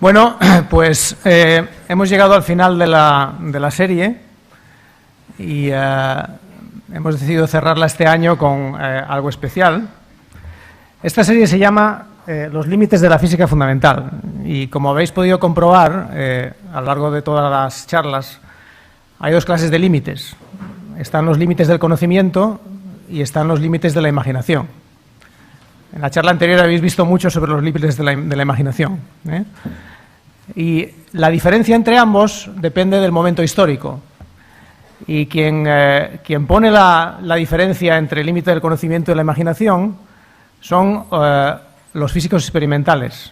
Bueno, pues hemos llegado al final de la serie y hemos decidido cerrarla este año con algo especial. Esta serie se llama Los límites de la física fundamental y, como habéis podido comprobar a lo largo de todas las charlas, hay dos clases de límites. Están los límites del conocimiento y están los límites de la imaginación. En la charla anterior habéis visto mucho sobre los límites de la imaginación, y la diferencia entre ambos depende del momento histórico. Y quien pone la diferencia entre el límite del conocimiento y la imaginación son los físicos experimentales.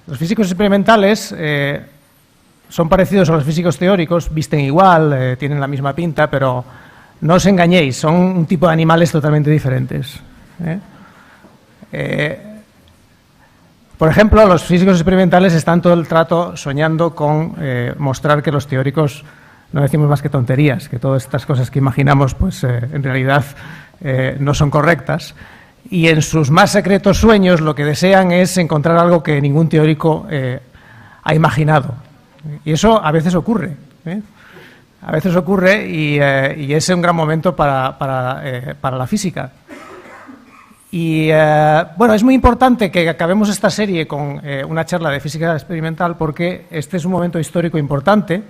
Los físicos experimentales son parecidos a los físicos teóricos, visten igual, tienen la misma pinta, pero no os engañéis, son un tipo de animales totalmente diferentes. Por ejemplo, los físicos experimentales están todo el rato soñando con mostrar que los teóricos no decimos más que tonterías, que todas estas cosas que imaginamos pues en realidad no son correctas, y en sus más secretos sueños lo que desean es encontrar algo que ningún teórico ha imaginado. Y eso a veces ocurre, a veces ocurre y es un gran momento para la física. Y bueno, es muy importante que acabemos esta serie con una charla de física experimental, porque este es un momento histórico importante,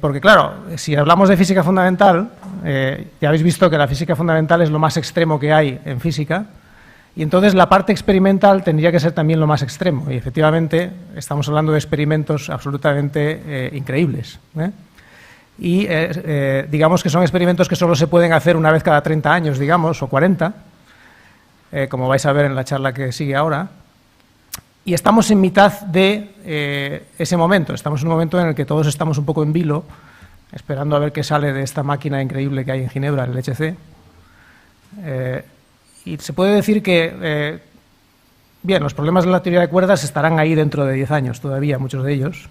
porque claro, si hablamos de física fundamental, ya habéis visto que la física fundamental es lo más extremo que hay en física, y entonces la parte experimental tendría que ser también lo más extremo, y efectivamente estamos hablando de experimentos absolutamente increíbles, y digamos que son experimentos que solo se pueden hacer una vez cada 30 años, digamos, o 40, como vais a ver en la charla que sigue ahora. Y estamos en mitad de ese momento, estamos en un momento en el que todos estamos un poco en vilo, esperando a ver qué sale de esta máquina increíble que hay en Ginebra, el LHC. Y se puede decir que, bien, los problemas de la teoría de cuerdas estarán ahí dentro de 10 años todavía, muchos de ellos.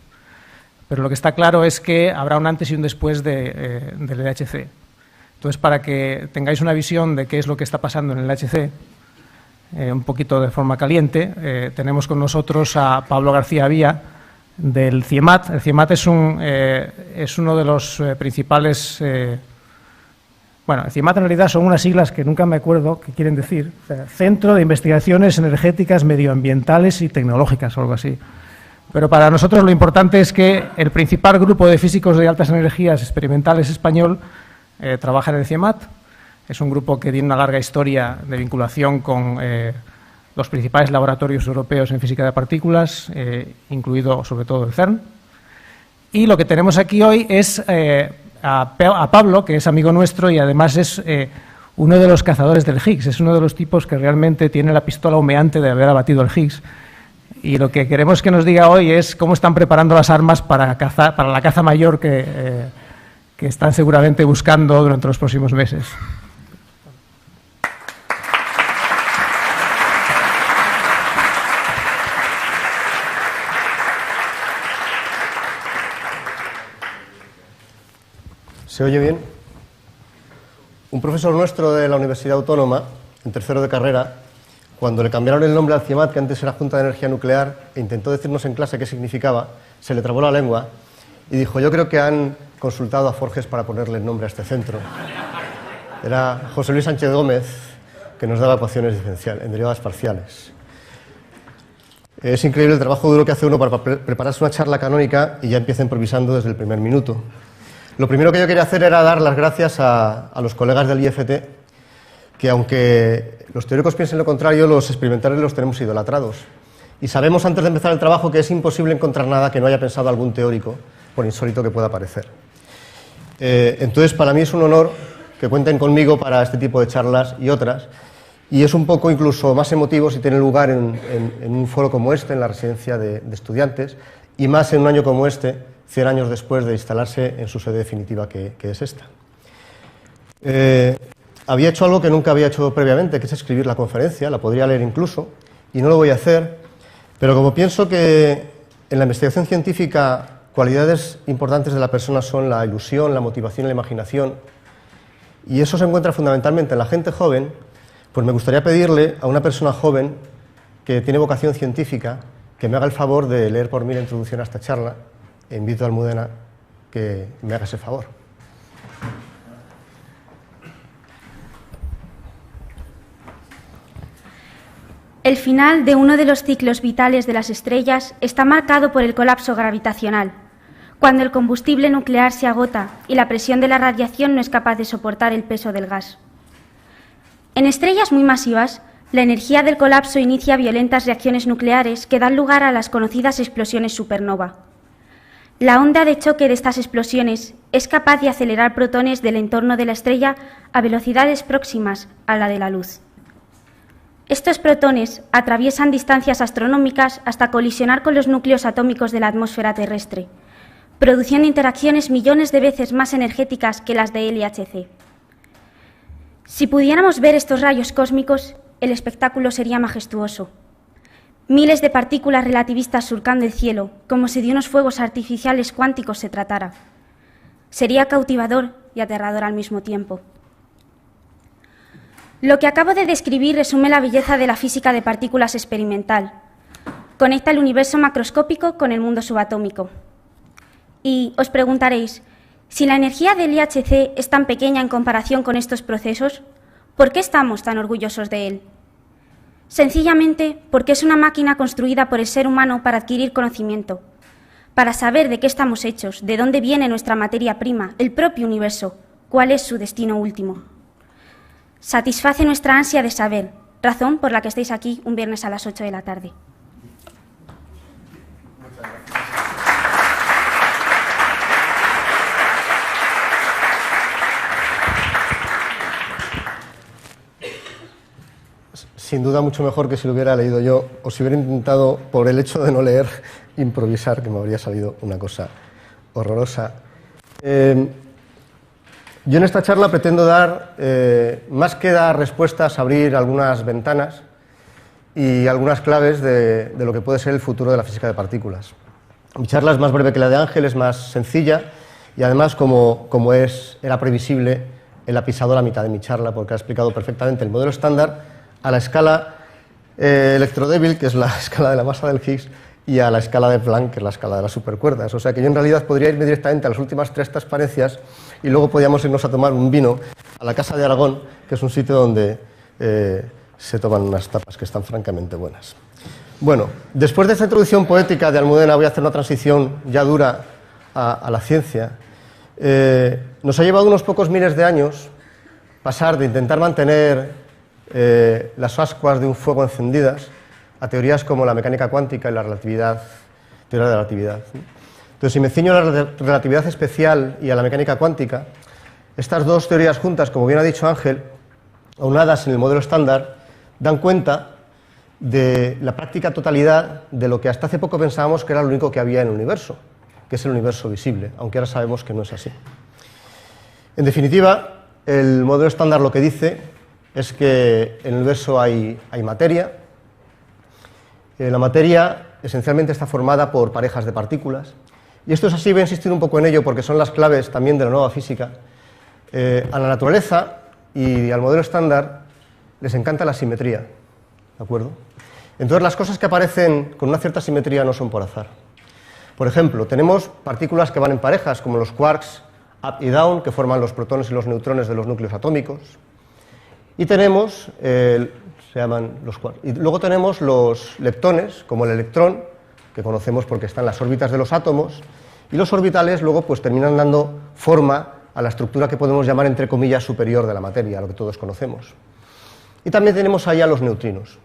Pero lo que está claro es que habrá un antes y un después del LHC. Entonces, para que tengáis una visión de qué es lo que está pasando en el LHC, un poquito de forma caliente, tenemos con nosotros a Pablo García Vía, del CIEMAT. El CIEMAT es uno de los principales... bueno, el CIEMAT en realidad son unas siglas que nunca me acuerdo qué quieren decir. O sea, Centro de Investigaciones Energéticas, Medioambientales y Tecnológicas, o algo así. Pero para nosotros lo importante es que el principal grupo de físicos de altas energías experimentales español trabaja en el CIEMAT. Es un grupo que tiene una larga historia de vinculación con los principales laboratorios europeos en física de partículas, incluido sobre todo el CERN. Y lo que tenemos aquí hoy es a Pablo, que es amigo nuestro y además es uno de los cazadores del Higgs. Es uno de los tipos que realmente tiene la pistola humeante de haber abatido el Higgs. Y lo que queremos que nos diga hoy es cómo están preparando las armas para la caza mayor que están seguramente buscando durante los próximos meses. ¿Se oye bien? Un profesor nuestro de la Universidad Autónoma, en tercero de carrera, cuando le cambiaron el nombre al CIEMAT, que antes era Junta de Energía Nuclear, e intentó decirnos en clase qué significaba, se le trabó la lengua y dijo: yo creo que han consultado a Forges para ponerle el nombre a este centro. Era José Luis Sánchez Gómez, que nos daba ecuaciones en derivadas parciales. Es increíble el trabajo duro que hace uno para prepararse una charla canónica y ya empieza improvisando desde el primer minuto. Lo primero que yo quería hacer era dar las gracias a los colegas del IFT, que aunque los teóricos piensen lo contrario, los experimentales los tenemos idolatrados. Y sabemos antes de empezar el trabajo que es imposible encontrar nada que no haya pensado algún teórico, por insólito que pueda parecer. Entonces, para mí es un honor que cuenten conmigo para este tipo de charlas y otras, y es un poco incluso más emotivo si tiene lugar en un foro como este, en la residencia de estudiantes, y más en un año como este, 100 años después de instalarse en su sede definitiva, que es esta. Había hecho algo que nunca había hecho previamente, que es escribir la conferencia, la podría leer incluso, y no lo voy a hacer, pero como pienso que en la investigación científica cualidades importantes de la persona son la ilusión, la motivación y la imaginación, y eso se encuentra fundamentalmente en la gente joven, pues me gustaría pedirle a una persona joven que tiene vocación científica que me haga el favor de leer por mí la introducción a esta charla, e invito a Almudena que me haga ese favor. El final de uno de los ciclos vitales de las estrellas está marcado por el colapso gravitacional, cuando el combustible nuclear se agota y la presión de la radiación no es capaz de soportar el peso del gas. En estrellas muy masivas, la energía del colapso inicia violentas reacciones nucleares que dan lugar a las conocidas explosiones supernova. La onda de choque de estas explosiones es capaz de acelerar protones del entorno de la estrella a velocidades próximas a la de la luz. Estos protones atraviesan distancias astronómicas hasta colisionar con los núcleos atómicos de la atmósfera terrestre, produciendo interacciones millones de veces más energéticas que las de LHC. Si pudiéramos ver estos rayos cósmicos, el espectáculo sería majestuoso. Miles de partículas relativistas surcando el cielo, como si de unos fuegos artificiales cuánticos se tratara. Sería cautivador y aterrador al mismo tiempo. Lo que acabo de describir resume la belleza de la física de partículas experimental. Conecta el universo macroscópico con el mundo subatómico. Y os preguntaréis, si la energía del LHC es tan pequeña en comparación con estos procesos, ¿por qué estamos tan orgullosos de él? Sencillamente porque es una máquina construida por el ser humano para adquirir conocimiento, para saber de qué estamos hechos, de dónde viene nuestra materia prima, el propio universo, cuál es su destino último. Satisface nuestra ansia de saber, razón por la que estáis aquí un viernes a las 8 de la tarde. Sin duda mucho mejor que si lo hubiera leído yo, o si hubiera intentado, por el hecho de no leer, improvisar, que me habría salido una cosa horrorosa. Yo en esta charla pretendo dar, más que dar respuestas, abrir algunas ventanas y algunas claves de lo que puede ser el futuro de la física de partículas. Mi charla es más breve que la de Ángel, es más sencilla y además, como era previsible, él ha pisado la mitad de mi charla porque ha explicado perfectamente el modelo estándar a la escala electrodébil, que es la escala de la masa del Higgs, y a la escala de Planck, que es la escala de las supercuerdas. O sea que yo en realidad podría irme directamente a las últimas 3 transparencias y luego podríamos irnos a tomar un vino a la Casa de Aragón, que es un sitio donde se toman unas tapas que están francamente buenas. Bueno, después de esta introducción poética de Almudena voy a hacer una transición ya dura a la ciencia. Nos ha llevado unos pocos miles de años pasar de intentar mantener las ascuas de un fuego encendidas a teorías como la mecánica cuántica y la relatividad, teoría de la relatividad. Entonces, si me ciño a la relatividad especial y a la mecánica cuántica, estas dos teorías juntas, como bien ha dicho Ángel, aunadas en el modelo estándar, dan cuenta de la práctica totalidad de lo que hasta hace poco pensábamos que era lo único que había en el universo, que es el universo visible, aunque ahora sabemos que no es así. En definitiva, el modelo estándar lo que dice es que en el universo hay materia. La materia esencialmente está formada por parejas de partículas. Y esto es así, voy a insistir un poco en ello porque son las claves también de la nueva física. A la naturaleza y al modelo estándar les encanta la simetría, ¿de acuerdo? Entonces las cosas que aparecen con una cierta simetría no son por azar. Por ejemplo, tenemos partículas que van en parejas, como los quarks up y down, que forman los protones y los neutrones de los núcleos atómicos. Y tenemos, se llaman los quarks. Y luego tenemos los leptones, como el electrón, que conocemos porque están en las órbitas de los átomos, y los orbitales luego pues terminan dando forma a la estructura que podemos llamar, entre comillas, superior de la materia, a lo que todos conocemos. Y también tenemos allá los neutrinos.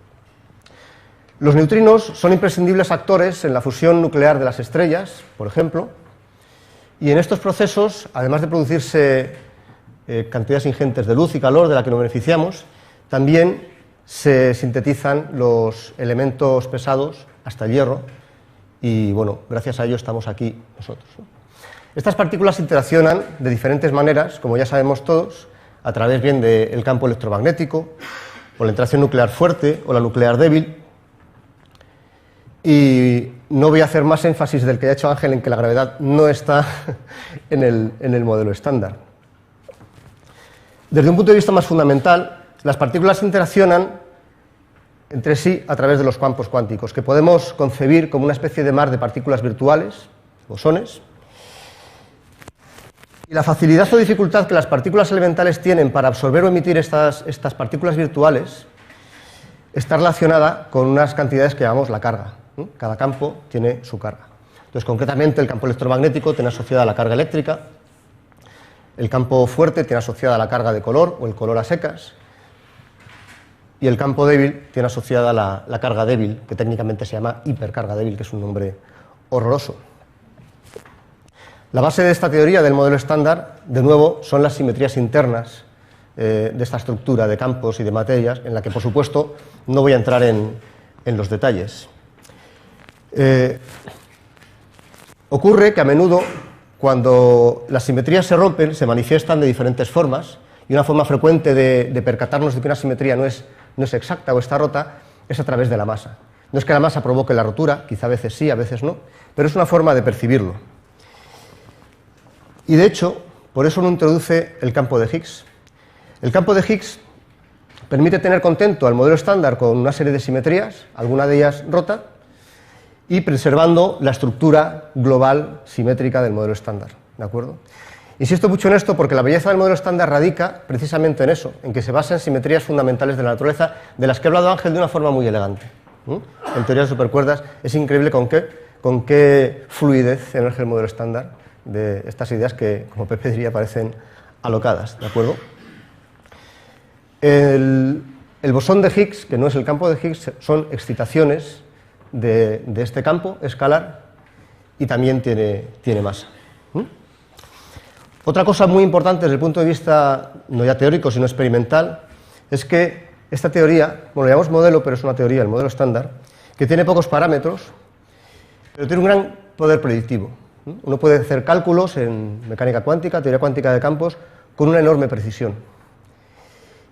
Los neutrinos son imprescindibles actores en la fusión nuclear de las estrellas, por ejemplo, Y en estos procesos, además de producirse cantidades ingentes de luz y calor de la que nos beneficiamos, también se sintetizan los elementos pesados hasta el hierro y, bueno, gracias a ello estamos aquí nosotros, ¿no? Estas partículas interaccionan de diferentes maneras, como ya sabemos todos, a través bien del campo electromagnético, o la interacción nuclear fuerte o la nuclear débil. Y no voy a hacer más énfasis del que ha hecho Ángel en que la gravedad no está en el modelo estándar. Desde un punto de vista más fundamental, las partículas interaccionan entre sí a través de los campos cuánticos, que podemos concebir como una especie de mar de partículas virtuales, bosones. Y la facilidad o dificultad que las partículas elementales tienen para absorber o emitir estas partículas virtuales está relacionada con unas cantidades que llamamos la carga. Cada campo tiene su carga. Entonces, concretamente, el campo electromagnético tiene asociada la carga eléctrica, el campo fuerte tiene asociada la carga de color o el color a secas, y el campo débil tiene asociada la carga débil, que técnicamente se llama hipercarga débil, que es un nombre horroroso. La base de esta teoría del modelo estándar, de nuevo, son las simetrías internas de esta estructura de campos y de materias, en la que, por supuesto, no voy a entrar en los detalles. Ocurre que a menudo, cuando las simetrías se rompen, se manifiestan de diferentes formas, y una forma frecuente de percatarnos de que una simetría no es exacta o está rota es a través de la masa. No es que la masa provoque la rotura, quizá a veces sí, a veces no, pero es una forma de percibirlo. Y de hecho, por eso uno introduce el campo de Higgs. El campo de Higgs permite tener contento al modelo estándar con una serie de simetrías, alguna de ellas rota, y preservando la estructura global simétrica del modelo estándar, ¿de acuerdo? Insisto mucho en esto porque la belleza del modelo estándar radica precisamente en eso, en que se basa en simetrías fundamentales de la naturaleza, de las que ha hablado Ángel de una forma muy elegante. En teoría de supercuerdas es increíble con qué fluidez emerge el modelo estándar de estas ideas que, como Pepe diría, parecen alocadas, ¿de acuerdo? El bosón de Higgs, que no es el campo de Higgs, son excitaciones de este campo escalar y también tiene masa. Otra cosa muy importante desde el punto de vista no ya teórico sino experimental es que esta teoría, bueno, lo llamamos modelo, pero es una teoría, el modelo estándar, que tiene pocos parámetros, pero tiene un gran poder predictivo. Uno puede hacer cálculos en mecánica cuántica, teoría cuántica de campos, con una enorme precisión.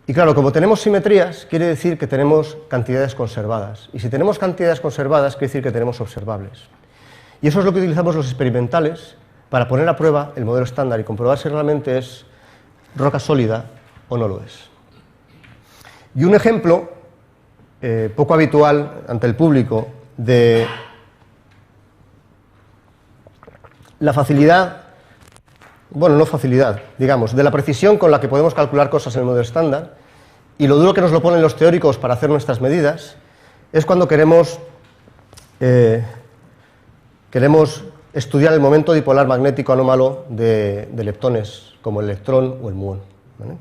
Y claro, como tenemos simetrías, quiere decir que tenemos cantidades conservadas. Y si tenemos cantidades conservadas, quiere decir que tenemos observables. Y eso es lo que utilizamos los experimentales para poner a prueba el modelo estándar y comprobar si realmente es roca sólida o no lo es. Y un ejemplo poco habitual ante el público de la facilidad, bueno, no facilidad, digamos, de la precisión con la que podemos calcular cosas en el modelo estándar y lo duro que nos lo ponen los teóricos para hacer nuestras medidas es cuando queremos estudiar el momento dipolar magnético anómalo de leptones como el electrón o el muón, ¿vale?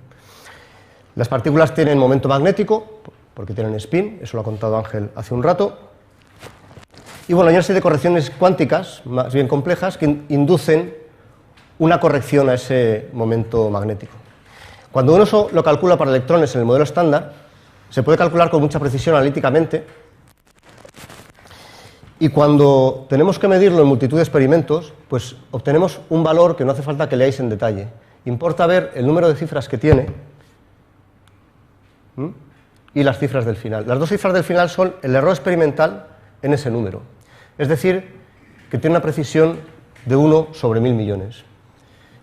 Las partículas tienen momento magnético porque tienen spin, eso lo ha contado Ángel hace un rato. Y bueno, hay una serie de correcciones cuánticas, más bien complejas, que inducen una corrección a ese momento magnético. Cuando uno lo calcula para electrones en el modelo estándar, se puede calcular con mucha precisión analíticamente, y cuando tenemos que medirlo en multitud de experimentos, pues obtenemos un valor que no hace falta que leáis en detalle. Importa ver el número de cifras que tiene y las cifras del final. Las dos cifras del final son el error experimental en ese número. Es decir, que tiene una precisión de 1 sobre 1000 millones.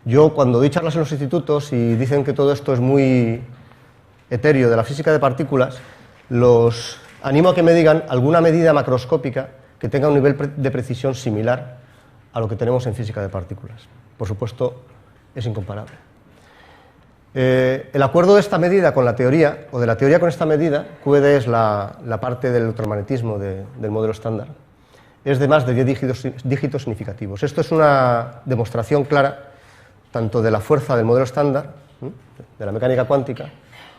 Yo, cuando doy charlas en los institutos y dicen que todo esto es muy etéreo de la física de partículas, los animo a que me digan alguna medida macroscópica que tenga un nivel de precisión similar a lo que tenemos en física de partículas. Por supuesto, es incomparable. El acuerdo de esta medida con la teoría, o de la teoría con esta medida, QED es la parte del electromagnetismo del modelo estándar, es de más de 10 dígitos significativos. Esto es una demostración clara tanto de la fuerza del modelo estándar, de la mecánica cuántica,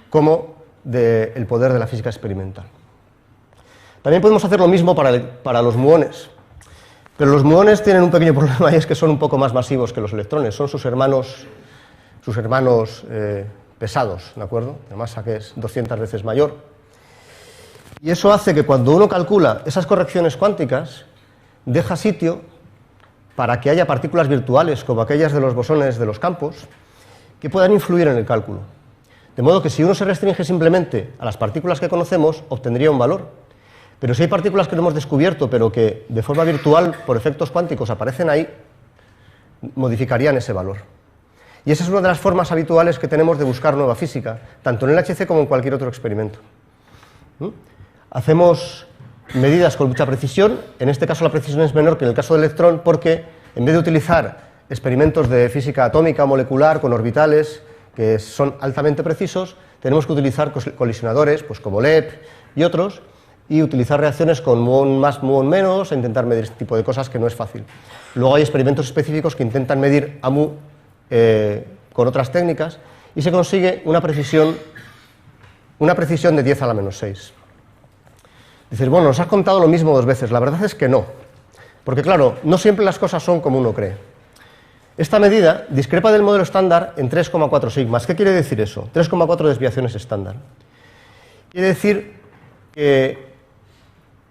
como del poder de la física experimental. También podemos hacer lo mismo para los muones. Pero los muones tienen un pequeño problema y es que son un poco más masivos que los electrones, son sus hermanos pesados, ¿de acuerdo? La masa que es 200 veces mayor. Y eso hace que cuando uno calcula esas correcciones cuánticas, deja sitio para que haya partículas virtuales, como aquellas de los bosones de los campos, que puedan influir en el cálculo. De modo que si uno se restringe simplemente a las partículas que conocemos, obtendría un valor. Pero si hay partículas que no hemos descubierto, pero que de forma virtual, por efectos cuánticos, aparecen ahí, modificarían ese valor. Y esa es una de las formas habituales que tenemos de buscar nueva física, tanto en el LHC como en cualquier otro experimento. Hacemos medidas con mucha precisión, en este caso la precisión es menor que en el caso del electrón, porque en vez de utilizar experimentos de física atómica o molecular con orbitales que son altamente precisos, tenemos que utilizar colisionadores, pues como LEP y otros, y utilizar reacciones con muón más, muón menos, e intentar medir este tipo de cosas que no es fácil. Luego hay experimentos específicos que intentan medir AMU con otras técnicas y se consigue una precisión de 10 a la menos 6. Dices, bueno, nos has contado lo mismo dos veces. La verdad es que no, porque claro, no siempre las cosas son como uno cree. Esta medida discrepa del modelo estándar en 3,4 sigmas. ¿Qué quiere decir eso? 3,4 desviaciones estándar. Quiere decir que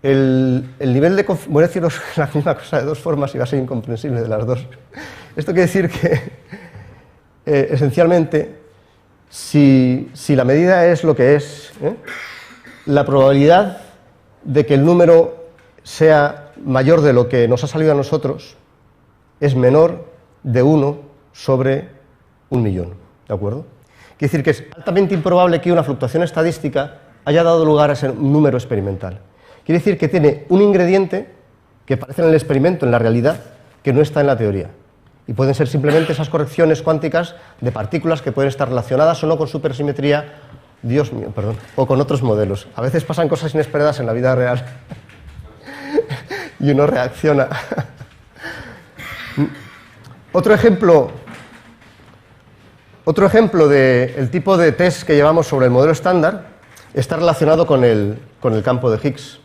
el nivel de... Voy a deciros la misma cosa de dos formas y va a ser incomprensible de las dos. Esto quiere decir que, esencialmente, si la medida es lo que es, la probabilidad de que el número sea mayor de lo que nos ha salido a nosotros es menor de 1 sobre 1.000.000, ¿de acuerdo? Quiere decir que es altamente improbable que una fluctuación estadística haya dado lugar a ese número experimental. Quiere decir que tiene un ingrediente que aparece en el experimento, en la realidad, que no está en la teoría. Y pueden ser simplemente esas correcciones cuánticas de partículas que pueden estar relacionadas o no con supersimetría, Dios mío, perdón, o con otros modelos. A veces pasan cosas inesperadas en la vida real y uno reacciona. Otro ejemplo del tipo de test que llevamos sobre el modelo estándar está relacionado con el campo de Higgs.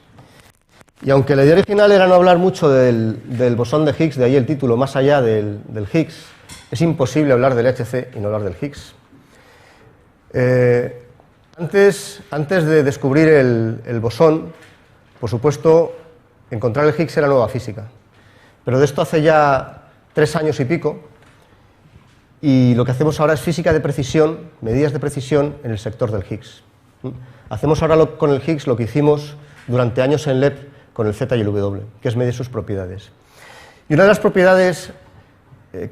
Y aunque la idea original era no hablar mucho del bosón de Higgs, de ahí el título, más allá del Higgs, es imposible hablar del LHC y no hablar del Higgs. Antes de descubrir el bosón, por supuesto, encontrar el Higgs era nueva física. Pero de esto hace ya 3 años y pico, y lo que hacemos ahora es física de precisión, medidas de precisión en el sector del Higgs. Hacemos ahora con el Higgs lo que hicimos durante años en LEP con el Z y el W, que es medir sus propiedades. Y una de las propiedades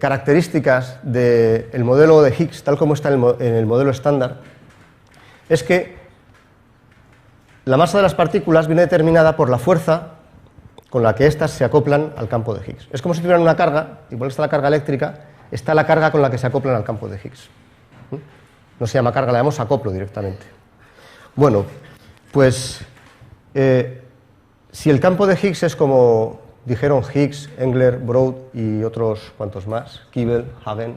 características del modelo de Higgs, tal como está en el modelo estándar, es que la masa de las partículas viene determinada por la fuerza con la que éstas se acoplan al campo de Higgs. Es como si tuvieran una carga, igual está la carga eléctrica, está la carga con la que se acoplan al campo de Higgs. No se llama carga, la llamamos acoplo directamente. Bueno, pues si el campo de Higgs es como dijeron Higgs, Engler, Broad y otros cuantos más, Kibble, Hagen,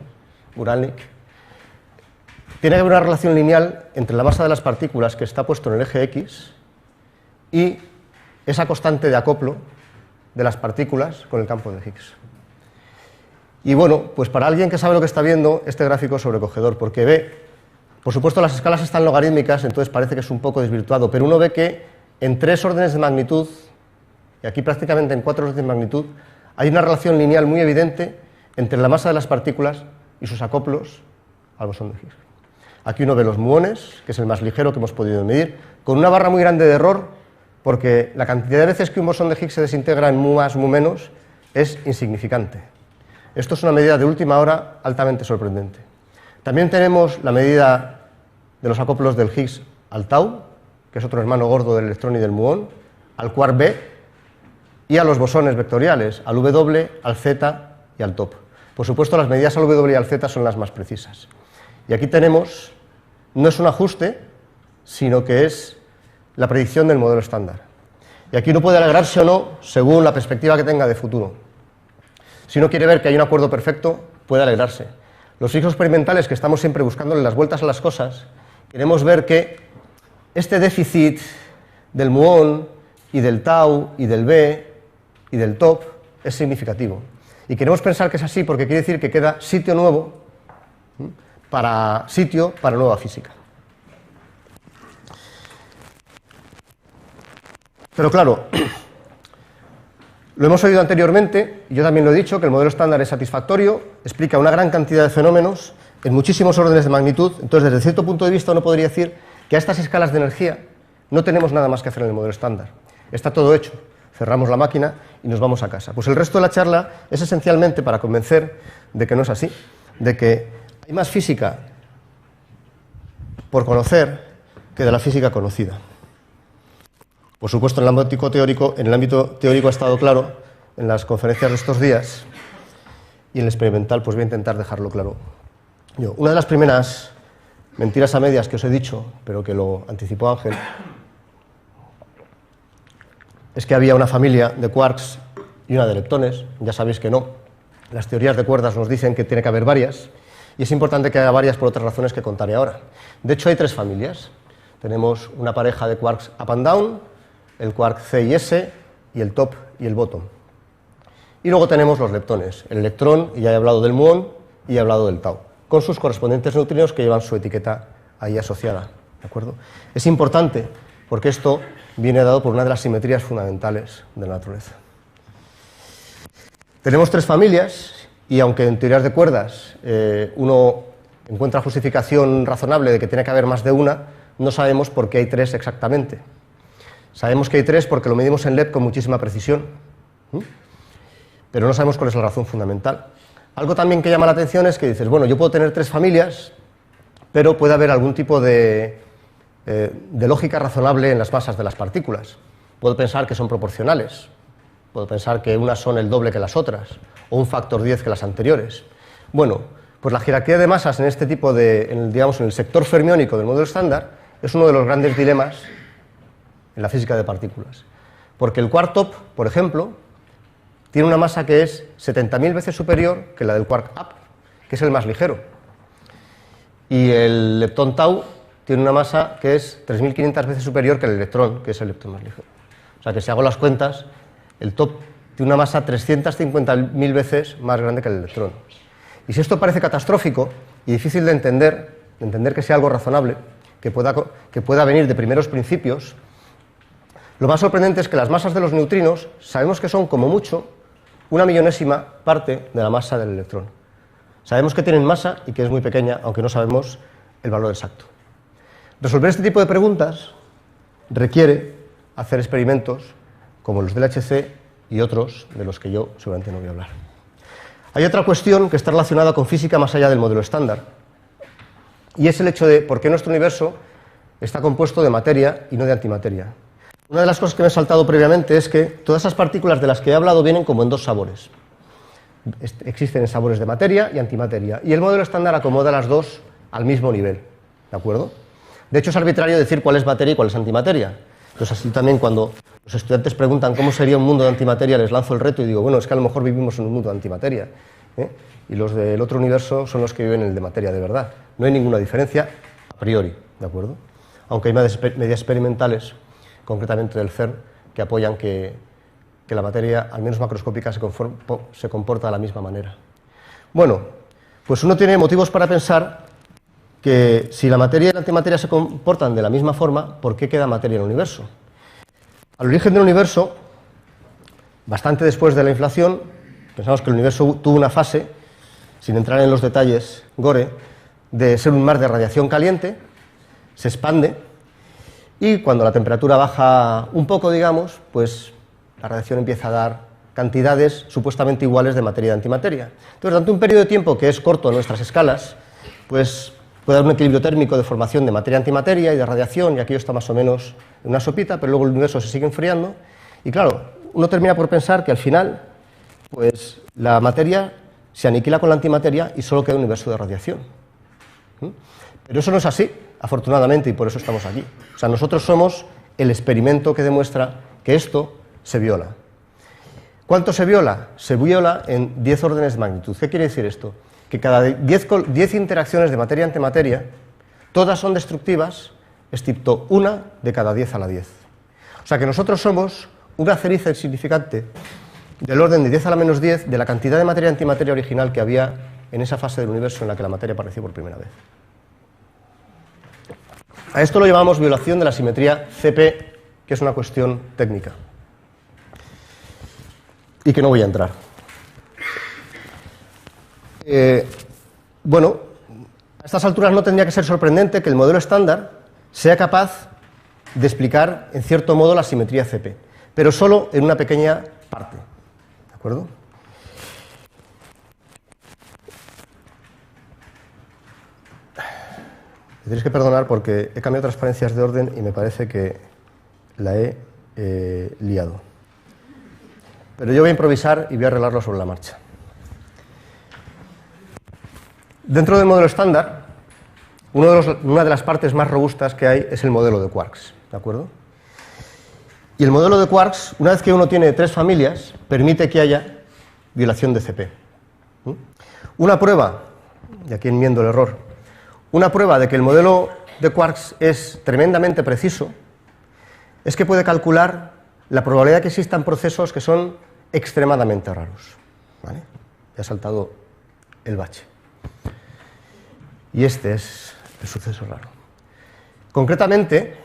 Uralnik, tiene que haber una relación lineal entre la masa de las partículas que está puesto en el eje X y esa constante de acoplo de las partículas con el campo de Higgs. Y bueno, pues para alguien que sabe lo que está viendo, este gráfico es sobrecogedor, porque ve, por supuesto las escalas están logarítmicas, entonces parece que es un poco desvirtuado, pero uno ve que en 3 órdenes de magnitud, y aquí prácticamente en 4 órdenes de magnitud, hay una relación lineal muy evidente entre la masa de las partículas y sus acoplos al bosón de Higgs. Aquí uno ve los muones, que es el más ligero que hemos podido medir, con una barra muy grande de error, porque la cantidad de veces que un bosón de Higgs se desintegra en mu más, mu menos, es insignificante. Esto es una medida de última hora altamente sorprendente. También tenemos la medida de los acoplos del Higgs al tau, que es otro hermano gordo del electrón y del muón, al quark B, y a los bosones vectoriales, al W, al Z y al top. Por supuesto, las medidas al W y al Z son las más precisas. Y aquí tenemos, no es un ajuste, sino que es la predicción del modelo estándar. Y aquí uno puede alegrarse o no, según la perspectiva que tenga de futuro. Si uno quiere ver que hay un acuerdo perfecto, puede alegrarse. Los físicos experimentales, que estamos siempre buscándole las vueltas a las cosas, queremos ver que este déficit del muón y del tau y del B y del top es significativo. Y queremos pensar que es así porque quiere decir que queda sitio nuevo para nueva física. Pero claro, lo hemos oído anteriormente, y yo también lo he dicho, que el modelo estándar es satisfactorio, explica una gran cantidad de fenómenos en muchísimos órdenes de magnitud. Entonces, desde cierto punto de vista, uno podría decir que a estas escalas de energía no tenemos nada más que hacer en el modelo estándar. Está todo hecho. Cerramos la máquina y nos vamos a casa. Pues el resto de la charla es esencialmente para convencer de que no es así, de que hay más física por conocer que de la física conocida. Por supuesto, en el ámbito teórico ha estado claro en las conferencias de estos días, y en el experimental pues voy a intentar dejarlo claro yo. Una de las primeras mentiras a medias que os he dicho, pero que lo anticipó Ángel, es que había una familia de quarks y una de leptones. Ya sabéis que no. Las teorías de cuerdas nos dicen que tiene que haber varias, y es importante que haya varias por otras razones que contaré ahora. De hecho, hay tres familias. Tenemos una pareja de quarks up and down, el quark C y S, y el top y el bottom. Y luego tenemos los leptones, el electrón, y ya he hablado del muón, y he hablado del tau, con sus correspondientes neutrinos que llevan su etiqueta ahí asociada, ¿de acuerdo? Es importante porque esto viene dado por una de las simetrías fundamentales de la naturaleza. Tenemos tres familias, y aunque en teorías de cuerdas uno encuentra justificación razonable de que tiene que haber más de una, no sabemos por qué hay tres exactamente. Sabemos que hay tres porque lo medimos en LEP con muchísima precisión, pero no sabemos cuál es la razón fundamental. Algo también que llama la atención es que dices, bueno, yo puedo tener tres familias, pero puede haber algún tipo de lógica razonable en las masas de las partículas. Puedo pensar que son proporcionales, puedo pensar que unas son el doble que las otras, o un factor 10 que las anteriores. Bueno, pues la jerarquía de masas en este tipo en el sector fermiónico del modelo estándar es uno de los grandes dilemas en la física de partículas. Porque el quark top, por ejemplo, tiene una masa que es 70.000 veces superior que la del quark up, que es el más ligero. Y el leptón tau tiene una masa que es 3.500 veces superior que el electrón, que es el leptón más ligero. O sea que si hago las cuentas, el top tiene una masa 350.000 veces más grande que el electrón. Y si esto parece catastrófico y difícil de entender que sea algo razonable, que pueda venir de primeros principios, lo más sorprendente es que las masas de los neutrinos sabemos que son, como mucho, 1/1000ª parte de la masa del electrón. Sabemos que tienen masa y que es muy pequeña, aunque no sabemos el valor exacto. Resolver este tipo de preguntas requiere hacer experimentos como los del LHC y otros de los que yo seguramente no voy a hablar. Hay otra cuestión que está relacionada con física más allá del modelo estándar, y es el hecho de por qué nuestro universo está compuesto de materia y no de antimateria. Una de las cosas que me he saltado previamente es que todas esas partículas de las que he hablado vienen como en dos sabores. Existen sabores de materia y antimateria, y el modelo estándar acomoda las dos al mismo nivel, ¿de acuerdo? De hecho, es arbitrario decir cuál es materia y cuál es antimateria. Entonces, así también cuando los estudiantes preguntan cómo sería un mundo de antimateria, les lanzo el reto y digo, bueno, es que a lo mejor vivimos en un mundo de antimateria, y los del otro universo son los que viven en el de materia de verdad. No hay ninguna diferencia a priori, ¿de acuerdo? Aunque hay medidas experimentales, concretamente del CERN, que apoyan que la materia, al menos macroscópica, se comporta de la misma manera. Bueno, pues uno tiene motivos para pensar que si la materia y la antimateria se comportan de la misma forma, ¿por qué queda materia en el universo? Al origen del universo, bastante después de la inflación, pensamos que el universo tuvo una fase, sin entrar en los detalles gore, de ser un mar de radiación caliente, se expande, y cuando la temperatura baja un poco, digamos, pues la radiación empieza a dar cantidades supuestamente iguales de materia y de antimateria. Entonces, durante un periodo de tiempo que es corto en nuestras escalas, pues puede haber un equilibrio térmico de formación de materia y antimateria y de radiación, y aquello está más o menos en una sopita, pero luego el universo se sigue enfriando, y claro, uno termina por pensar que al final, pues la materia se aniquila con la antimateria y solo queda un universo de radiación. Pero eso no es así, afortunadamente, y por eso estamos aquí. O sea, nosotros somos el experimento que demuestra que esto se viola. ¿Cuánto se viola? Se viola en 10 órdenes de magnitud. ¿Qué quiere decir esto? Que cada 10 interacciones de materia y antimateria, todas son destructivas, excepto una de cada 10 a la 10. O sea que nosotros somos una ceriza insignificante del orden de 10 a la menos 10 de la cantidad de materia y antimateria original que había en esa fase del universo en la que la materia apareció por primera vez. A esto lo llamamos violación de la simetría CP, que es una cuestión técnica y que no voy a entrar. Bueno, a estas alturas no tendría que ser sorprendente que el modelo estándar sea capaz de explicar, en cierto modo, la simetría CP, pero solo en una pequeña parte. ¿De acuerdo? Me tenéis que perdonar porque he cambiado transparencias de orden y me parece que la he liado. Pero yo voy a improvisar y voy a arreglarlo sobre la marcha. Dentro del modelo estándar, una de las partes más robustas que hay es el modelo de quarks, ¿de acuerdo? Y el modelo de quarks, una vez que uno tiene 3 familias, permite que haya violación de CP. Una prueba, y aquí enmiendo el error, una prueba de que el modelo de quarks es tremendamente preciso es que puede calcular la probabilidad de que existan procesos que son extremadamente raros. ¿Vale? Ya ha saltado el bache. Y este es el suceso raro. Concretamente,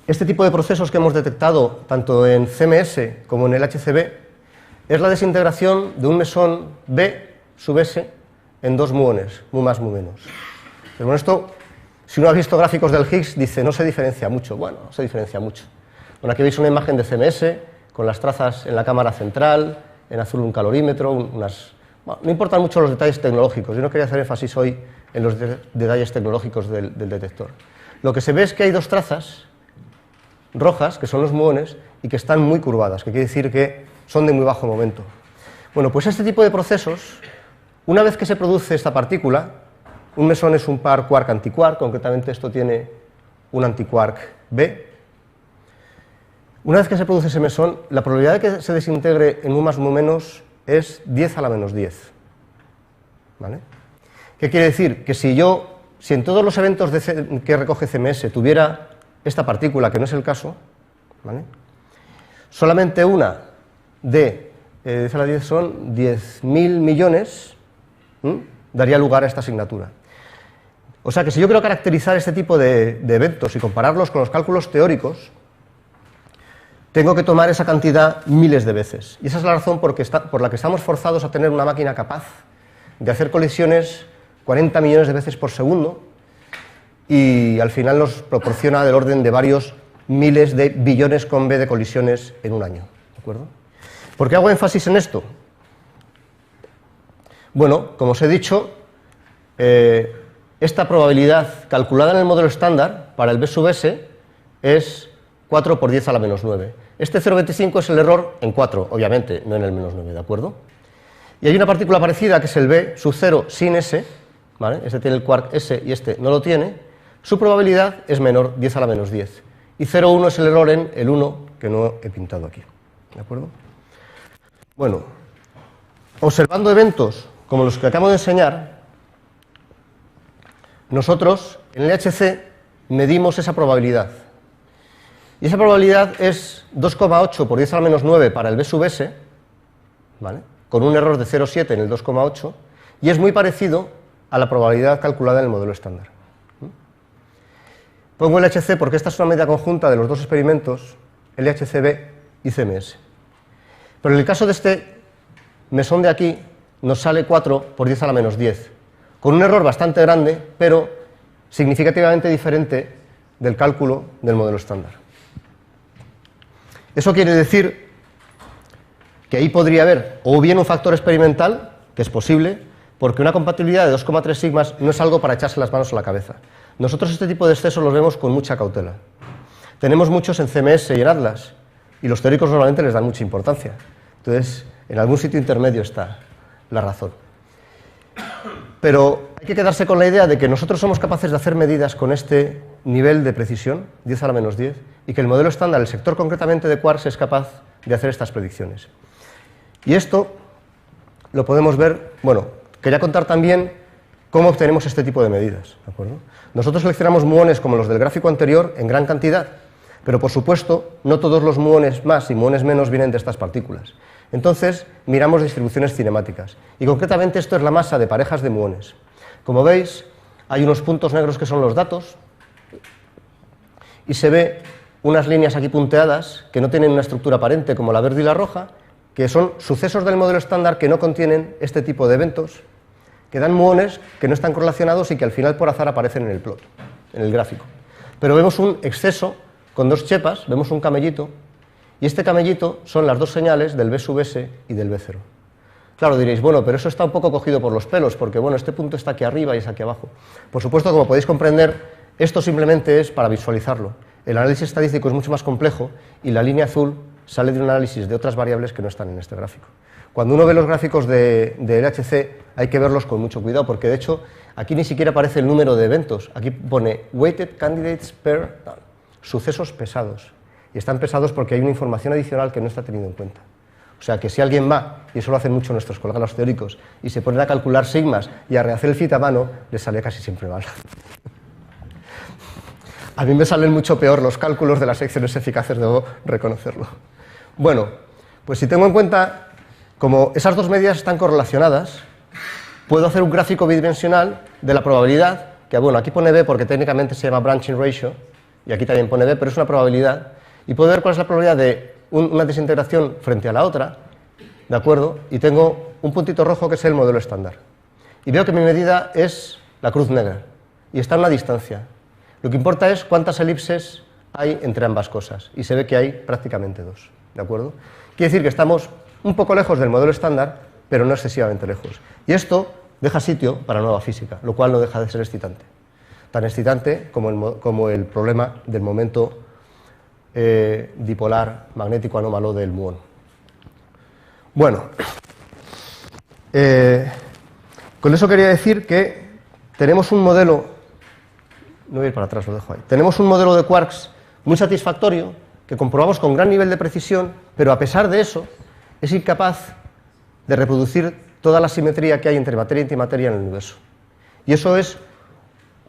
este tipo de procesos que hemos detectado tanto en CMS como en el HCB es la desintegración de un mesón B sub S en 2 muones, mu más, mu menos. Pero bueno, esto, si uno ha visto gráficos del Higgs, dice, no se diferencia mucho. Bueno, se diferencia mucho. Bueno, aquí veis una imagen de CMS con las trazas en la cámara central, en azul un calorímetro, bueno, no importan mucho los detalles tecnológicos. Yo no quería hacer énfasis hoy en los detalles tecnológicos del detector. Lo que se ve es que hay 2 trazas rojas, que son los muones, y que están muy curvadas, que quiere decir que son de muy bajo momento. Bueno, pues este tipo de procesos, una vez que se produce esta partícula, un mesón es un par quark-antiquark, concretamente esto tiene un antiquark B. Una vez que se produce ese mesón, la probabilidad de que se desintegre en mu más mu menos es 10 a la menos 10. ¿Vale? ¿Qué quiere decir? Que si en todos los eventos que recoge CMS tuviera esta partícula, que no es el caso, ¿vale? Solamente una de 10 a la 10 son 10.000 millones, daría lugar a esta asignatura. O sea que si yo quiero caracterizar este tipo de eventos y compararlos con los cálculos teóricos, tengo que tomar esa cantidad miles de veces. Y esa es la razón por la que estamos forzados a tener una máquina capaz de hacer colisiones 40 millones de veces por segundo y al final nos proporciona del orden de varios miles de billones con B de colisiones en un año. ¿De acuerdo? ¿Por qué hago énfasis en esto? Bueno, como os he dicho, esta probabilidad calculada en el modelo estándar para el B sub S es 4 por 10 a la menos 9. Este 0,25 es el error en 4, obviamente, no en el menos 9, ¿de acuerdo? Y hay una partícula parecida que es el B sub 0 sin S, ¿vale? Este tiene el quark S y este no lo tiene. Su probabilidad es menor, 10 a la menos 10. Y 0,1 es el error en el 1 que no he pintado aquí, ¿de acuerdo? Bueno, observando eventos como los que acabo de enseñar, nosotros en el LHC medimos esa probabilidad. Y esa probabilidad es 2,8 por 10 a la menos 9 para el B sub S, ¿vale? Con un error de 0,7 en el 2,8, y es muy parecido a la probabilidad calculada en el modelo estándar. Pongo LHC porque esta es una medida conjunta de los 2 experimentos, LHCb y CMS. Pero en el caso de este mesón de aquí, nos sale 4 por 10 a la menos 10, con un error bastante grande, pero significativamente diferente del cálculo del modelo estándar. Eso quiere decir que ahí podría haber o bien un factor experimental, que es posible, porque una compatibilidad de 2,3 sigmas no es algo para echarse las manos a la cabeza. Nosotros este tipo de excesos los vemos con mucha cautela. Tenemos muchos en CMS y en Atlas, y los teóricos normalmente les dan mucha importancia. Entonces, en algún sitio intermedio está la razón. Pero hay que quedarse con la idea de que nosotros somos capaces de hacer medidas con este nivel de precisión, 10 a la menos 10, y que el modelo estándar, el sector concretamente de quarks, es capaz de hacer estas predicciones. Y esto lo podemos ver, bueno, quería contar también cómo obtenemos este tipo de medidas, ¿de acuerdo? Nosotros seleccionamos muones como los del gráfico anterior en gran cantidad, pero por supuesto no todos los muones más y muones menos vienen de estas partículas. Entonces miramos distribuciones cinemáticas. Y concretamente esto es la masa de parejas de muones. Como veis, hay unos puntos negros que son los datos y se ve unas líneas aquí punteadas que no tienen una estructura aparente como la verde y la roja, que son sucesos del modelo estándar que no contienen este tipo de eventos, que dan muones que no están correlacionados y que al final por azar aparecen en el plot, en el gráfico. Pero vemos un exceso con dos chepas, vemos un camellito, y este camellito son las dos señales del B sub S y del B0. Claro, diréis, bueno, pero eso está un poco cogido por los pelos, porque bueno, este punto está aquí arriba y es aquí abajo. Por supuesto, como podéis comprender, esto simplemente es para visualizarlo. El análisis estadístico es mucho más complejo y la línea azul sale de un análisis de otras variables que no están en este gráfico. Cuando uno ve los gráficos de LHC hay que verlos con mucho cuidado, porque de hecho aquí ni siquiera aparece el número de eventos. Aquí pone weighted candidates per sucesos pesados. Y están pesados porque hay una información adicional que no está tenido en cuenta. O sea que si alguien va, y eso lo hacen mucho nuestros colegas los teóricos, y se ponen a calcular sigmas y a rehacer el fit a mano, les sale casi siempre mal. A mí me salen mucho peor los cálculos de las secciones eficaces, debo reconocerlo. Bueno, pues si tengo en cuenta, como esas dos medidas están correlacionadas, puedo hacer un gráfico bidimensional de la probabilidad, que bueno, aquí pone B porque técnicamente se llama branching ratio, y aquí también pone B, pero es una probabilidad, y puedo ver cuál es la probabilidad de una desintegración frente a la otra, ¿de acuerdo? Y tengo un puntito rojo que es el modelo estándar. Y veo que mi medida es la cruz negra, y está a una distancia. Lo que importa es cuántas elipses hay entre ambas cosas, y se ve que hay prácticamente dos, ¿de acuerdo? Quiere decir que estamos un poco lejos del modelo estándar, pero no excesivamente lejos. Y esto deja sitio para nueva física, lo cual no deja de ser excitante. Tan excitante como el problema del momento dipolar magnético anómalo del muón. Bueno, con eso quería decir que tenemos un modelo, no voy a ir para atrás, lo dejo ahí, tenemos un modelo de quarks muy satisfactorio que comprobamos con gran nivel de precisión, pero a pesar de eso es incapaz de reproducir toda la simetría que hay entre materia y antimateria en el universo. Y eso es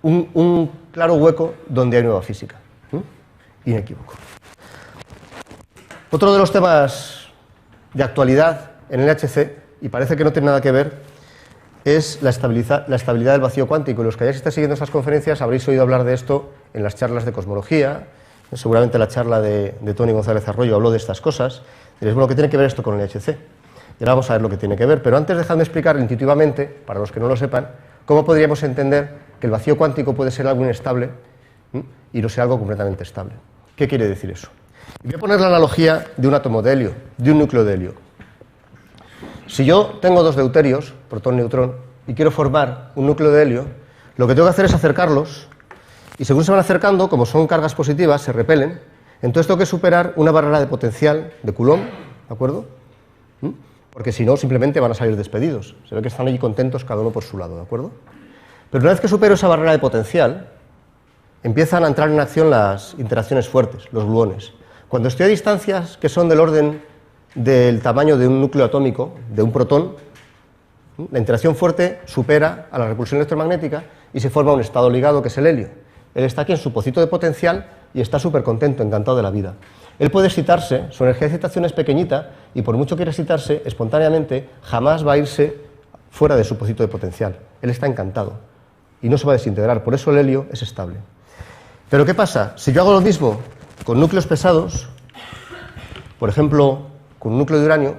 un claro hueco donde hay nueva física. Inequívoco. Otro de los temas de actualidad en el LHC, y parece que no tiene nada que ver, es la estabilidad del vacío cuántico. Y los que hayáis estado siguiendo estas conferencias habréis oído hablar de esto en las charlas de cosmología, seguramente la charla de Tony González Arroyo habló de estas cosas. Diréis, bueno, ¿qué tiene que ver esto con el LHC? Y ahora vamos a ver lo que tiene que ver, pero antes dejadme explicar intuitivamente, para los que no lo sepan, cómo podríamos entender que el vacío cuántico puede ser algo inestable y no sea algo completamente estable. ¿Qué quiere decir eso? Y voy a poner la analogía de un átomo de helio, de un núcleo de helio. Si yo tengo dos deuterios, protón-neutrón, y quiero formar un núcleo de helio, lo que tengo que hacer es acercarlos, y según se van acercando, como son cargas positivas, se repelen, entonces tengo que superar una barrera de potencial de Coulomb, ¿de acuerdo? Porque si no, simplemente van a salir despedidos. Se ve que están allí contentos cada uno por su lado, ¿de acuerdo? Pero una vez que supero esa barrera de potencial, empiezan a entrar en acción las interacciones fuertes, los gluones. Cuando estoy a distancias que son del orden del tamaño de un núcleo atómico, de un protón, la interacción fuerte supera a la repulsión electromagnética y se forma un estado ligado que es el helio. Él está aquí en su pocito de potencial y está súper contento, encantado de la vida. Él puede excitarse, su energía de excitación es pequeñita y por mucho que quiera excitarse, espontáneamente jamás va a irse fuera de su pocito de potencial. Él está encantado y no se va a desintegrar, por eso el helio es estable. Pero ¿qué pasa? Si yo hago lo mismo con núcleos pesados, por ejemplo, con un núcleo de uranio,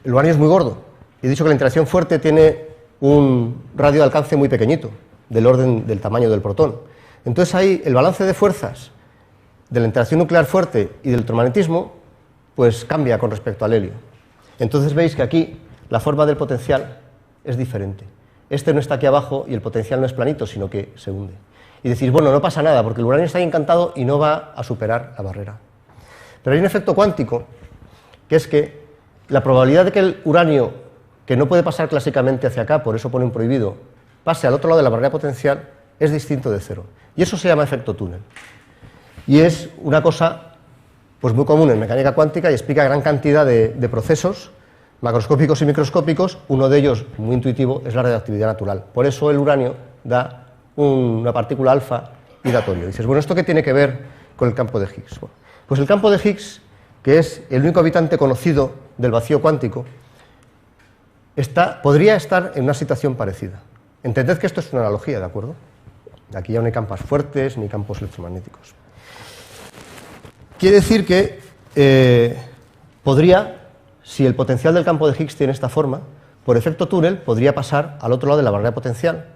el uranio es muy gordo. He dicho que la interacción fuerte tiene un radio de alcance muy pequeñito, del orden del tamaño del protón. Entonces ahí el balance de fuerzas de la interacción nuclear fuerte y del electromagnetismo pues cambia con respecto al helio. Entonces veis que aquí la forma del potencial es diferente. Este no está aquí abajo y el potencial no es planito, sino que se hunde. Y decís, bueno, no pasa nada, porque el uranio está ahí encantado y no va a superar la barrera. Pero hay un efecto cuántico, que es que la probabilidad de que el uranio, que no puede pasar clásicamente hacia acá, por eso pone un prohibido, pase al otro lado de la barrera potencial, es distinto de cero. Y eso se llama efecto túnel. Y es una cosa pues muy común en mecánica cuántica y explica gran cantidad de procesos macroscópicos y microscópicos. Uno de ellos, muy intuitivo, es la radioactividad natural. Por eso el uranio da una partícula alfa y da torio. Y dices, bueno, ¿esto qué tiene que ver con el campo de Higgs? Bueno, pues el campo de Higgs, que es el único habitante conocido del vacío cuántico, podría estar en una situación parecida. Entended que esto es una analogía, ¿de acuerdo? Aquí ya no hay campos fuertes ni campos electromagnéticos. Quiere decir que podría, si el potencial del campo de Higgs tiene esta forma, por efecto túnel podría pasar al otro lado de la barrera potencial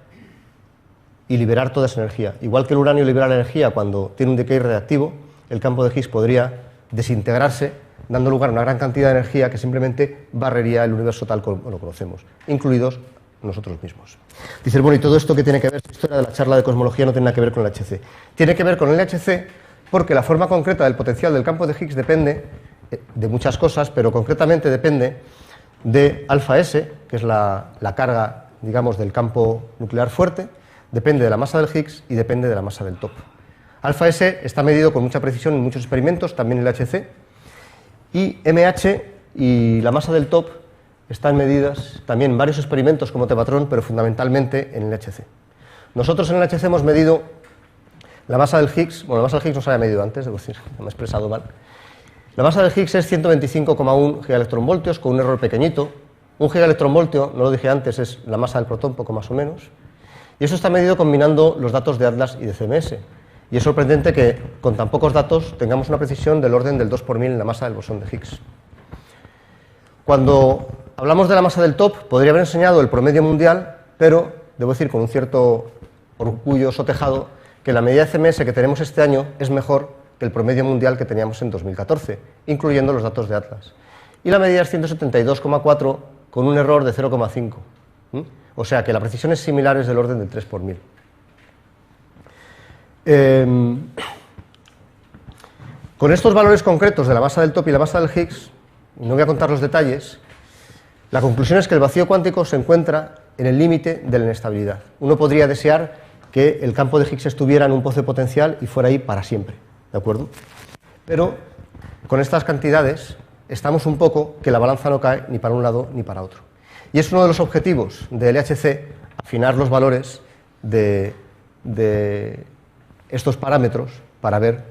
y liberar toda esa energía. Igual que el uranio libera la energía cuando tiene un decay radiactivo, el campo de Higgs podría desintegrarse, dando lugar a una gran cantidad de energía que simplemente barrería el universo tal como lo conocemos, incluidos nosotros mismos. Dices, bueno, ¿y todo esto qué tiene que ver? La historia de la charla de cosmología no tiene nada que ver con el LHC. Tiene que ver con el LHC porque la forma concreta del potencial del campo de Higgs depende de muchas cosas, pero concretamente depende de alfa S, que es la carga, digamos, del campo nuclear fuerte, depende de la masa del Higgs y depende de la masa del top. Alfa S está medido con mucha precisión en muchos experimentos, también en el LHC, y MH y la masa del top están medidas también en varios experimentos como Tevatron, pero fundamentalmente en el LHC. Nosotros en el LHC hemos medido la masa del Higgs, bueno, la masa del Higgs no se había medido antes, debo decir, me he expresado mal. La masa del Higgs es 125,1 gigaelectronvoltios con un error pequeñito. Un gigaelectronvoltio, no lo dije antes, es la masa del protón, poco más o menos. Y eso está medido combinando los datos de Atlas y de CMS. Y es sorprendente que con tan pocos datos tengamos una precisión del orden del 2 por 1000 en la masa del bosón de Higgs. Cuando hablamos de la masa del top, podría haber enseñado el promedio mundial, pero debo decir con un cierto orgullo sotejado que la medida de CMS que tenemos este año es mejor que el promedio mundial que teníamos en 2014, incluyendo los datos de Atlas. Y la medida es 172,4 con un error de 0,5. O sea que la precisión es similar, es del orden del 3 por 1000. Con estos valores concretos de la masa del top y la masa del Higgs, no voy a contar los detalles, la conclusión es que el vacío cuántico se encuentra en el límite de la inestabilidad. Uno podría desear que el campo de Higgs estuviera en un pozo de potencial y fuera ahí para siempre, ¿de acuerdo? Pero con estas cantidades estamos un poco que la balanza no cae ni para un lado ni para otro. Y es uno de los objetivos del LHC, afinar los valores de estos parámetros para ver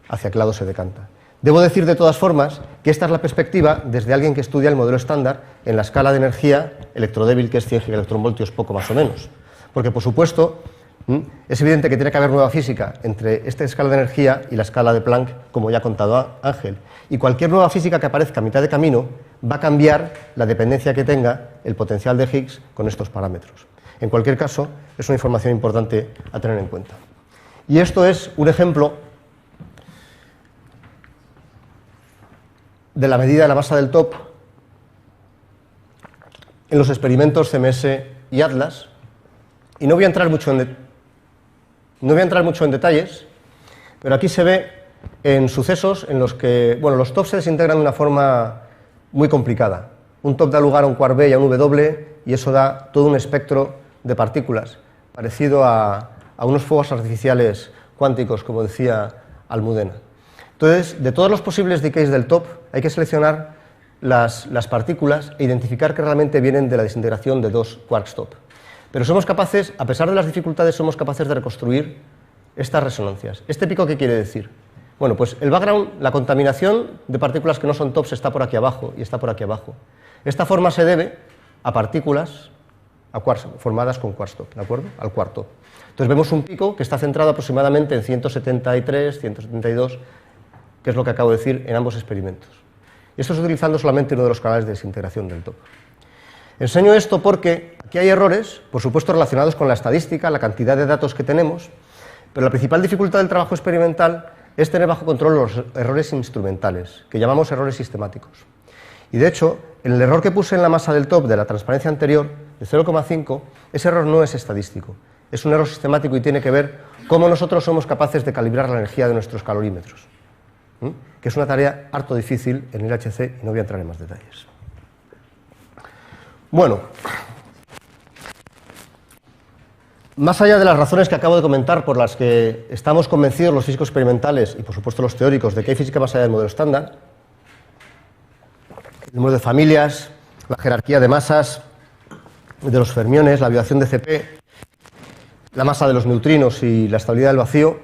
hacia qué lado se decanta. Debo decir de todas formas que esta es la perspectiva desde alguien que estudia el modelo estándar en la escala de energía electrodébil, que es 100 gigaelectronvoltios, poco más o menos. Porque, por supuesto, es evidente que tiene que haber nueva física entre esta escala de energía y la escala de Planck, como ya ha contado Ángel. Y cualquier nueva física que aparezca a mitad de camino va a cambiar la dependencia que tenga el potencial de Higgs con estos parámetros. En cualquier caso, es una información importante a tener en cuenta. Y esto es un ejemplo de la medida de la masa del top en los experimentos CMS y Atlas. Y no voy a entrar mucho en detalles, pero aquí se ve en sucesos en los que, bueno, los tops se desintegran de una forma muy complicada. Un top da lugar a un quark B y a un W, y eso da todo un espectro de partículas, parecido a unos fuegos artificiales cuánticos, como decía Almudena. Entonces, de todos los posibles decays del top, hay que seleccionar las partículas e identificar que realmente vienen de la desintegración de dos quarks top. Pero somos capaces, a pesar de las dificultades, somos capaces de reconstruir estas resonancias. ¿Este pico qué quiere decir? Bueno, pues el background, la contaminación de partículas que no son tops está por aquí abajo y está por aquí abajo. Esta forma se debe a partículas formadas con quarks top, ¿de acuerdo? Al quark top. Entonces vemos un pico que está centrado aproximadamente en 173, 172, que es lo que acabo de decir en ambos experimentos. Y esto es utilizando solamente uno de los canales de desintegración del top. Enseño esto porque aquí hay errores, por supuesto relacionados con la estadística, la cantidad de datos que tenemos, pero la principal dificultad del trabajo experimental es tener bajo control los errores instrumentales, que llamamos errores sistemáticos. Y de hecho, en el error que puse en la masa del top de la transparencia anterior, de 0,5, ese error no es estadístico, es un error sistemático y tiene que ver cómo nosotros somos capaces de calibrar la energía de nuestros calorímetros, que es una tarea harto difícil en el LHC y no voy a entrar en más detalles. Bueno, más allá de las razones que acabo de comentar por las que estamos convencidos los físicos experimentales y por supuesto los teóricos de que hay física más allá del modelo estándar, el número de familias, la jerarquía de masas de los fermiones, la vibración de CP, la masa de los neutrinos y la estabilidad del vacío,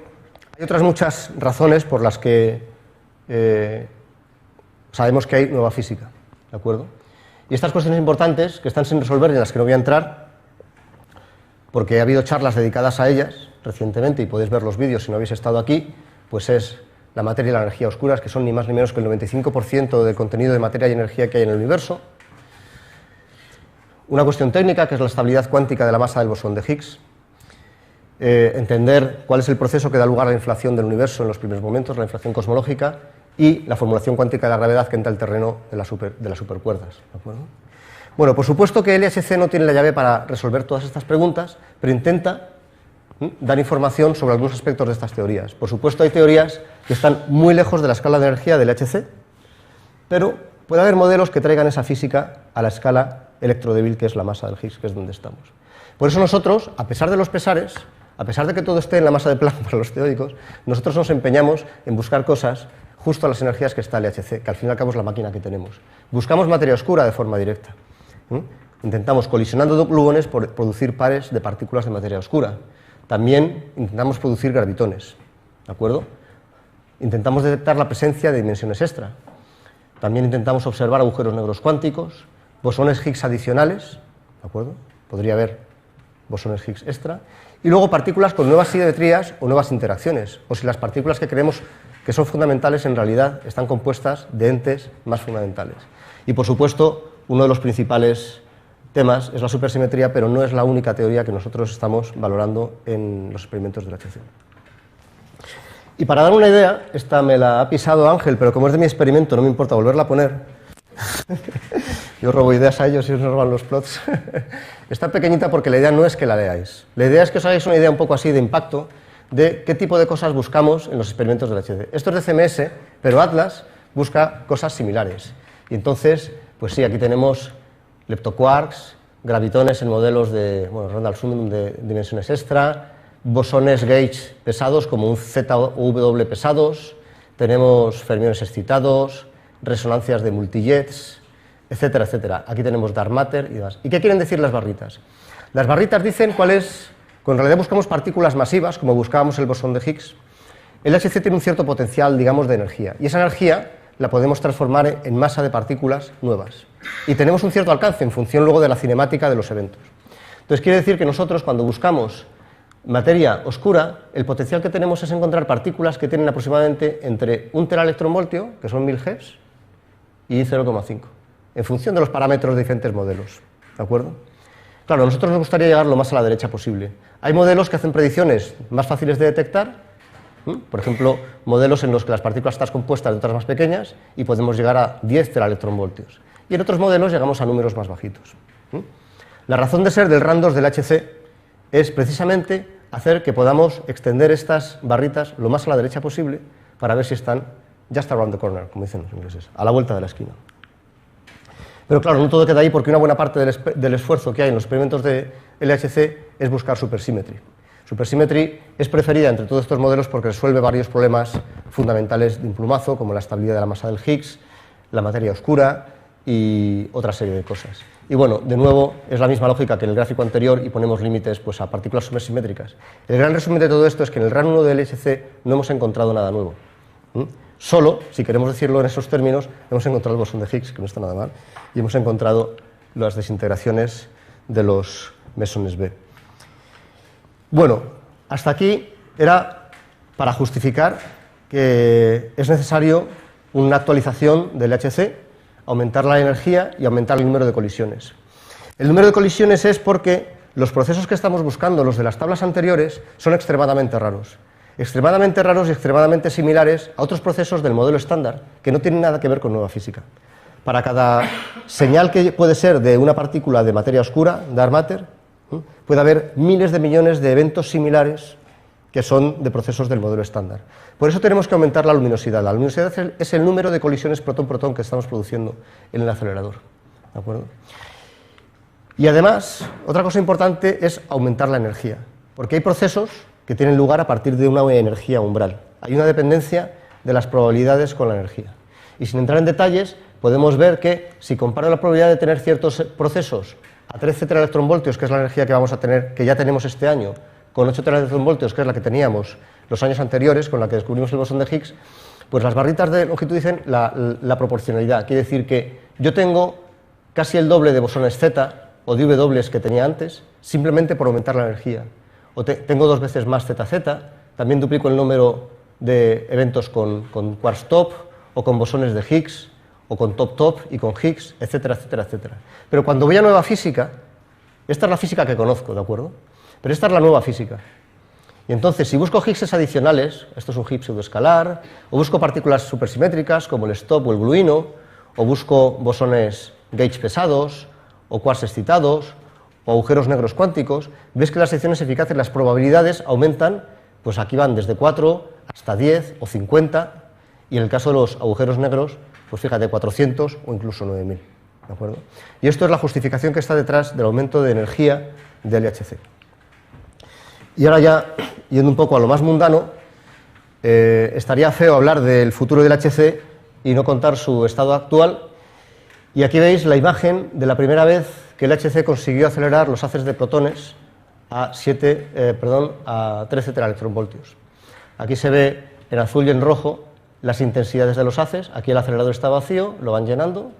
hay otras muchas razones por las que sabemos que hay nueva física, ¿de acuerdo? Y estas cuestiones importantes que están sin resolver y en las que no voy a entrar, porque ha habido charlas dedicadas a ellas recientemente y podéis ver los vídeos si no habéis estado aquí, pues es la materia y la energía oscuras, que son ni más ni menos que el 95% del contenido de materia y energía que hay en el universo. Una cuestión técnica, que es la estabilidad cuántica de la masa del bosón de Higgs. Entender cuál es el proceso que da lugar a la inflación del universo en los primeros momentos, la inflación cosmológica, y la formulación cuántica de la gravedad que entra al terreno de las supercuerdas. ¿De acuerdo? Bueno, por supuesto que LHC no tiene la llave para resolver todas estas preguntas, pero intenta dar información sobre algunos aspectos de estas teorías. Por supuesto, hay teorías que están muy lejos de la escala de energía del LHC, pero puede haber modelos que traigan esa física a la escala electrodébil, que es la masa del Higgs, que es donde estamos. Por eso nosotros, a pesar de los pesares, a pesar de que todo esté en la masa de Planck para los teóricos, nosotros nos empeñamos en buscar cosas justo a las energías que está el LHC, que al fin y al cabo es la máquina que tenemos. Buscamos materia oscura de forma directa. Intentamos, colisionando gluones, producir pares de partículas de materia oscura. También intentamos producir gravitones, ¿de acuerdo? Intentamos detectar la presencia de dimensiones extra. También intentamos observar agujeros negros cuánticos, bosones Higgs adicionales, ¿de acuerdo? Podría haber bosones Higgs extra. Y luego partículas con nuevas simetrías o nuevas interacciones, o si las partículas que creemos que son fundamentales en realidad están compuestas de entes más fundamentales. Y por supuesto, uno de los principales temas es la supersimetría, pero no es la única teoría que nosotros estamos valorando en los experimentos del LHC. Y para dar una idea, esta me la ha pisado Ángel, pero como es de mi experimento no me importa volverla a poner. Yo robo ideas a ellos y ellos nos roban los plots. Está pequeñita porque la idea no es que la leáis. La idea es que os hagáis una idea un poco así de impacto de qué tipo de cosas buscamos en los experimentos del LHC. Esto es de CMS, pero Atlas busca cosas similares. Y entonces, pues sí, aquí tenemos leptoquarks, gravitones en modelos de Randall-Sundrum de dimensiones extra, bosones gauge pesados como un Z o W pesados, tenemos fermiones excitados, resonancias de multijets, etcétera, etcétera. Aquí tenemos dark matter y demás. ¿Y qué quieren decir las barritas? Las barritas dicen cuál es, cuando en realidad buscamos partículas masivas, como buscábamos el bosón de Higgs, el LHC tiene un cierto potencial, digamos, de energía, y esa energía la podemos transformar en masa de partículas nuevas. Y tenemos un cierto alcance en función luego de la cinemática de los eventos. Entonces quiere decir que nosotros cuando buscamos materia oscura, el potencial que tenemos es encontrar partículas que tienen aproximadamente entre 1 teraelectronvoltio, que son 1000 GeV, y 0,5, en función de los parámetros de diferentes modelos. ¿De acuerdo? Claro, a nosotros nos gustaría llegar lo más a la derecha posible. Hay modelos que hacen predicciones más fáciles de detectar, por ejemplo, modelos en los que las partículas están compuestas de otras más pequeñas y podemos llegar a 10 teraelectronvoltios. Y en otros modelos llegamos a números más bajitos. La razón de ser del RAN2 del HC es precisamente hacer que podamos extender estas barritas lo más a la derecha posible para ver si están just around the corner, como dicen los ingleses, a la vuelta de la esquina. Pero claro, no todo queda ahí porque una buena parte del esfuerzo que hay en los experimentos de LHC es buscar supersymmetry. Supersymmetry es preferida entre todos estos modelos porque resuelve varios problemas fundamentales de un plumazo, como la estabilidad de la masa del Higgs, la materia oscura y otra serie de cosas. Y bueno, de nuevo, es la misma lógica que en el gráfico anterior y ponemos límites pues, a partículas supersimétricas. El gran resumen de todo esto es que en el RAN 1 del LHC no hemos encontrado nada nuevo. Solo, si queremos decirlo en esos términos, hemos encontrado el bosón de Higgs, que no está nada mal, y hemos encontrado las desintegraciones de los mesones B. Bueno, hasta aquí era para justificar que es necesario una actualización del LHC, aumentar la energía y aumentar el número de colisiones. El número de colisiones es porque los procesos que estamos buscando, los de las tablas anteriores, son extremadamente raros y extremadamente similares a otros procesos del modelo estándar que no tienen nada que ver con nueva física. Para cada señal que puede ser de una partícula de materia oscura, dark matter, puede haber miles de millones de eventos similares que son de procesos del modelo estándar. Por eso tenemos que aumentar la luminosidad. La luminosidad es el número de colisiones protón-protón que estamos produciendo en el acelerador. ¿De acuerdo? Y además, otra cosa importante es aumentar la energía, porque hay procesos que tienen lugar a partir de una energía umbral. Hay una dependencia de las probabilidades con la energía. Y sin entrar en detalles, podemos ver que si comparo la probabilidad de tener ciertos procesos a 13 teraelectronvoltios, que es la energía que vamos a tener, que ya tenemos este año, con 8 teraelectronvoltios, que es la que teníamos los años anteriores, con la que descubrimos el bosón de Higgs, Pues las barritas de longitud dicen la proporcionalidad. Quiere decir que yo tengo casi el doble de bosones Z o de W que tenía antes, simplemente por aumentar la energía. O tengo 2 veces más ZZ, también duplico el número de eventos con quarks top, o con bosones de Higgs, o con top y con Higgs, etcétera, etcétera, etcétera. Pero cuando voy a nueva física, esta es la física que conozco, ¿de acuerdo? Pero esta es la nueva física. Y entonces, si busco Higgses adicionales, esto es un Higgs pseudoescalar, o busco partículas supersimétricas como el stop o el gluino, o busco bosones gauge pesados, o quarks excitados, o agujeros negros cuánticos, ves que las secciones eficaces, las probabilidades aumentan, pues aquí van desde 4 hasta 10 o 50, y en el caso de los agujeros negros, pues fíjate, 400 o incluso 9000, ¿de acuerdo? Y esto es la justificación que está detrás del aumento de energía del LHC. Y ahora ya, yendo un poco a lo más mundano, estaría feo hablar del futuro del LHC y no contar su estado actual. Y aquí veis la imagen de la primera vez que el LHC consiguió acelerar los haces de protones a 13 teraelectronvoltios. Aquí se ve en azul y en rojo las intensidades de los haces. Aquí el acelerador está vacío, lo van llenando,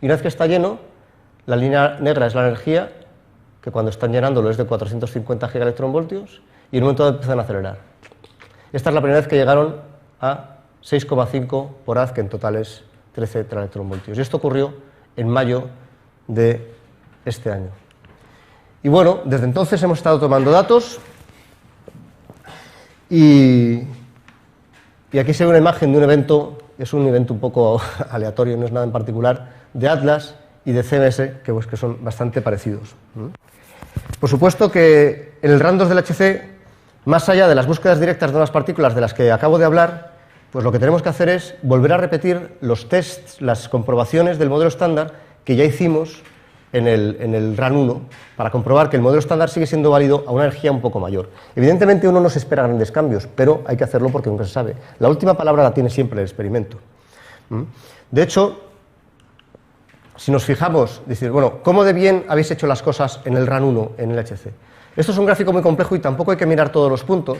y una vez que está lleno, la línea negra es la energía, que cuando están llenándolo es de 450 gigaelectronvoltios, y en un momento dado empiezan a acelerar. Esta es la primera vez que llegaron a 6,5 por haz, que en total es 13 teraelectronvoltios. Y esto ocurrió en mayo de este año. Y bueno, desde entonces hemos estado tomando datos, y aquí se ve una imagen de un evento, es un evento un poco aleatorio, no es nada en particular, de Atlas y de CMS, que son bastante parecidos. Por supuesto que en el RAN 2 del LHC, más allá de las búsquedas directas de nuevas partículas de las que acabo de hablar, pues lo que tenemos que hacer es volver a repetir los tests, las comprobaciones del modelo estándar que ya hicimos en el RAN 1, para comprobar que el modelo estándar sigue siendo válido a una energía un poco mayor. Evidentemente uno no se espera grandes cambios, pero hay que hacerlo porque nunca se sabe. La última palabra la tiene siempre el experimento. De hecho, si nos fijamos, decir, bueno, ¿cómo de bien habéis hecho las cosas en el RAN 1 en el LHC? Esto es un gráfico muy complejo y tampoco hay que mirar todos los puntos,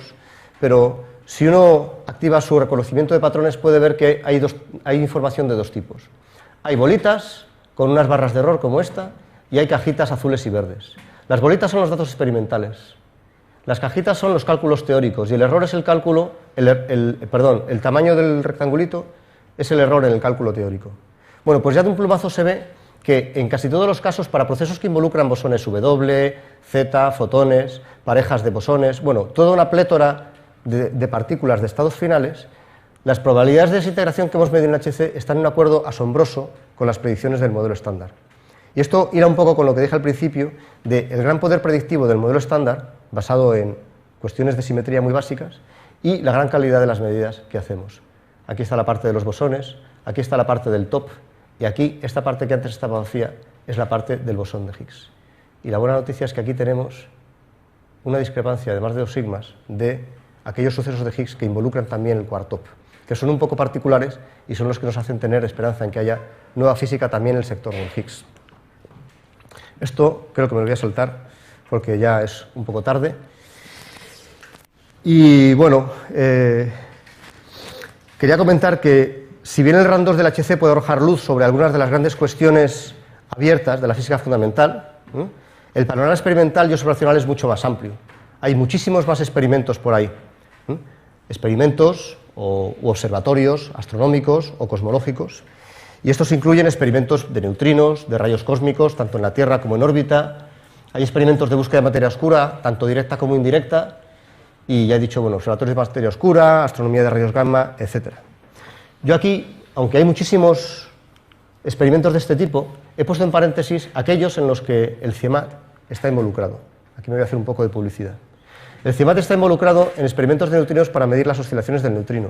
pero si uno activa su reconocimiento de patrones puede ver que hay información de dos tipos. Hay bolitas con unas barras de error como esta, y hay cajitas azules y verdes. Las bolitas son los datos experimentales, las cajitas son los cálculos teóricos, y el error es el cálculo, el tamaño del rectangulito es el error en el cálculo teórico. Bueno, pues ya de un plumazo se ve que en casi todos los casos, para procesos que involucran bosones W, Z, fotones, parejas de bosones, bueno, toda una plétora de partículas de estados finales, las probabilidades de desintegración que hemos medido en HC están en un acuerdo asombroso con las predicciones del modelo estándar. Y esto irá un poco con lo que dije al principio del gran poder predictivo del modelo estándar, basado en cuestiones de simetría muy básicas, y la gran calidad de las medidas que hacemos. Aquí está la parte de los bosones, aquí está la parte del top, y aquí, esta parte que antes estaba vacía, es la parte del bosón de Higgs. Y la buena noticia es que aquí tenemos una discrepancia de más de 2 sigmas de aquellos sucesos de Higgs que involucran también el quark top, que son un poco particulares y son los que nos hacen tener esperanza en que haya nueva física también en el sector del Higgs. Esto creo que me lo voy a soltar porque ya es un poco tarde. Y bueno, quería comentar que si bien el RAN 2 del HC puede arrojar luz sobre algunas de las grandes cuestiones abiertas de la física fundamental, el panorama experimental y observacional es mucho más amplio. Hay muchísimos más experimentos por ahí. Experimentos u observatorios astronómicos o cosmológicos. Y estos incluyen experimentos de neutrinos, de rayos cósmicos, tanto en la Tierra como en órbita. Hay experimentos de búsqueda de materia oscura, tanto directa como indirecta. Y ya he dicho, bueno, observatorios de materia oscura, astronomía de rayos gamma, etc. Yo aquí, aunque hay muchísimos experimentos de este tipo, he puesto en paréntesis aquellos en los que el CIEMAT está involucrado. Aquí me voy a hacer un poco de publicidad. El CIEMAT está involucrado en experimentos de neutrinos para medir las oscilaciones del neutrino.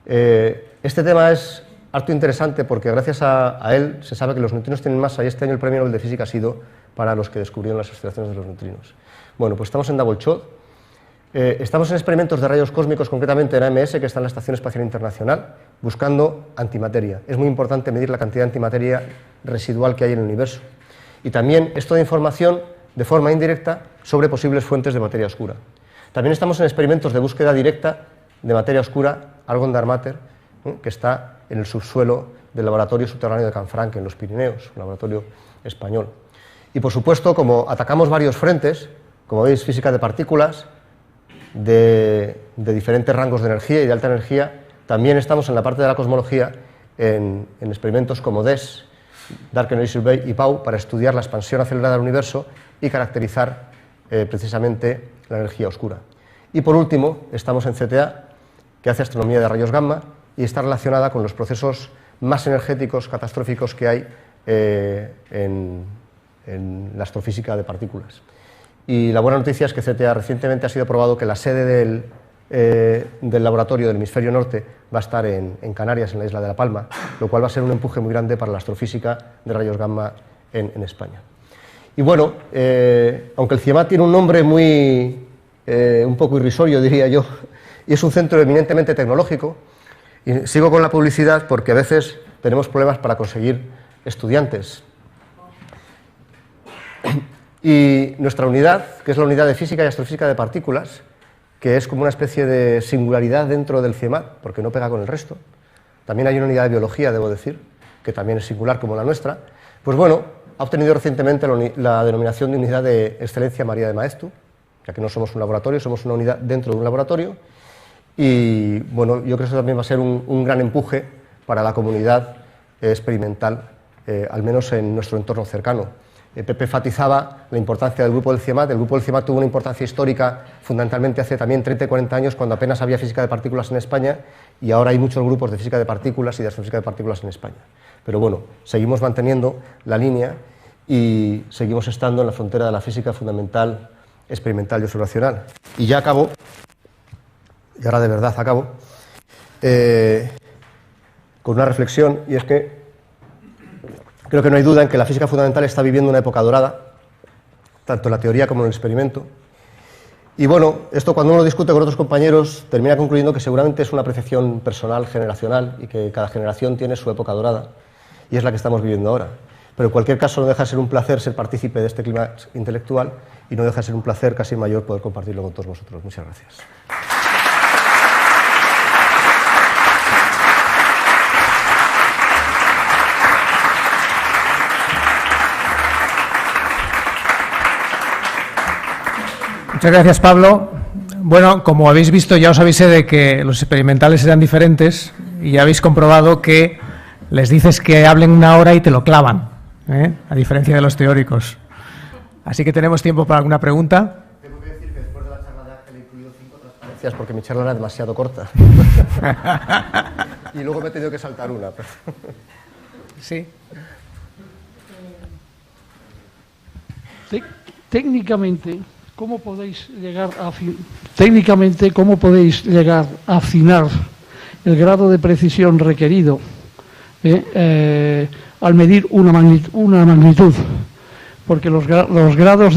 Este tema es harto interesante porque gracias a él se sabe que los neutrinos tienen masa y este año el premio Nobel de Física ha sido para los que descubrieron las oscilaciones de los neutrinos. Bueno, pues estamos en Double Shot. Estamos en experimentos de rayos cósmicos, concretamente en AMS, que está en la Estación Espacial Internacional, buscando antimateria. Es muy importante medir la cantidad de antimateria residual que hay en el universo. Y también esto de información de forma indirecta sobre posibles fuentes de materia oscura. También estamos en experimentos de búsqueda directa de materia oscura Argon Dark Matter, que está en el subsuelo del laboratorio subterráneo de Canfranc, en los Pirineos, un laboratorio español. Y por supuesto, como atacamos varios frentes, como veis, física de partículas, de diferentes rangos de energía y de alta energía, también estamos en la parte de la cosmología en experimentos como DES, Dark Energy Survey y PAU, para estudiar la expansión acelerada del universo y caracterizar precisamente la energía oscura. Y por último, estamos en CTA, que hace astronomía de rayos gamma y está relacionada con los procesos más energéticos, catastróficos que hay en la astrofísica de partículas. Y la buena noticia es que CTA recientemente ha sido probado que la sede del laboratorio del hemisferio norte va a estar en Canarias, en la isla de La Palma, lo cual va a ser un empuje muy grande para la astrofísica de rayos gamma en España. Y bueno, aunque el CIEMAT tiene un nombre un poco irrisorio, diría yo, y es un centro eminentemente tecnológico, y sigo con la publicidad porque a veces tenemos problemas para conseguir estudiantes. Y nuestra unidad, que es la unidad de física y astrofísica de partículas, que es como una especie de singularidad dentro del CIEMAT, porque no pega con el resto. También hay una unidad de biología, debo decir, que también es singular como la nuestra. Pues bueno, ha obtenido recientemente la denominación de Unidad de Excelencia María de Maeztu, ya que no somos un laboratorio, somos una unidad dentro de un laboratorio. Y bueno, yo creo que eso también va a ser un gran empuje para la comunidad experimental, al menos en nuestro entorno cercano. Pepe enfatizaba la importancia del grupo del CIEMAT. El grupo del CIEMAT tuvo una importancia histórica fundamentalmente hace también 30 y 40 años, cuando apenas había física de partículas en España, y ahora hay muchos grupos de física de partículas y de astrofísica de partículas en España. Pero bueno, seguimos manteniendo la línea y seguimos estando en la frontera de la física fundamental, experimental y observacional. Y ya acabo, y ahora de verdad acabo, con una reflexión, y es que creo que no hay duda en que la física fundamental está viviendo una época dorada, tanto en la teoría como en el experimento. Y bueno, esto cuando uno discute con otros compañeros termina concluyendo que seguramente es una apreciación personal, generacional, y que cada generación tiene su época dorada, y es la que estamos viviendo ahora. Pero en cualquier caso no deja de ser un placer ser partícipe de este clima intelectual, y no deja de ser un placer casi mayor poder compartirlo con todos vosotros. Muchas gracias. Muchas gracias, Pablo. Bueno, como habéis visto, ya os avisé de que los experimentales eran diferentes y ya habéis comprobado que les dices que hablen una hora y te lo clavan, a diferencia de los teóricos. Así que tenemos tiempo para alguna pregunta. Tengo que decir que después de la charla de Ángel he incluido 5 transparencias porque mi charla era demasiado corta. Y luego me he tenido que saltar una. Sí. Técnicamente, ¿cómo podéis llegar a afinar el grado de precisión requerido al medir una magnitud? Porque los grados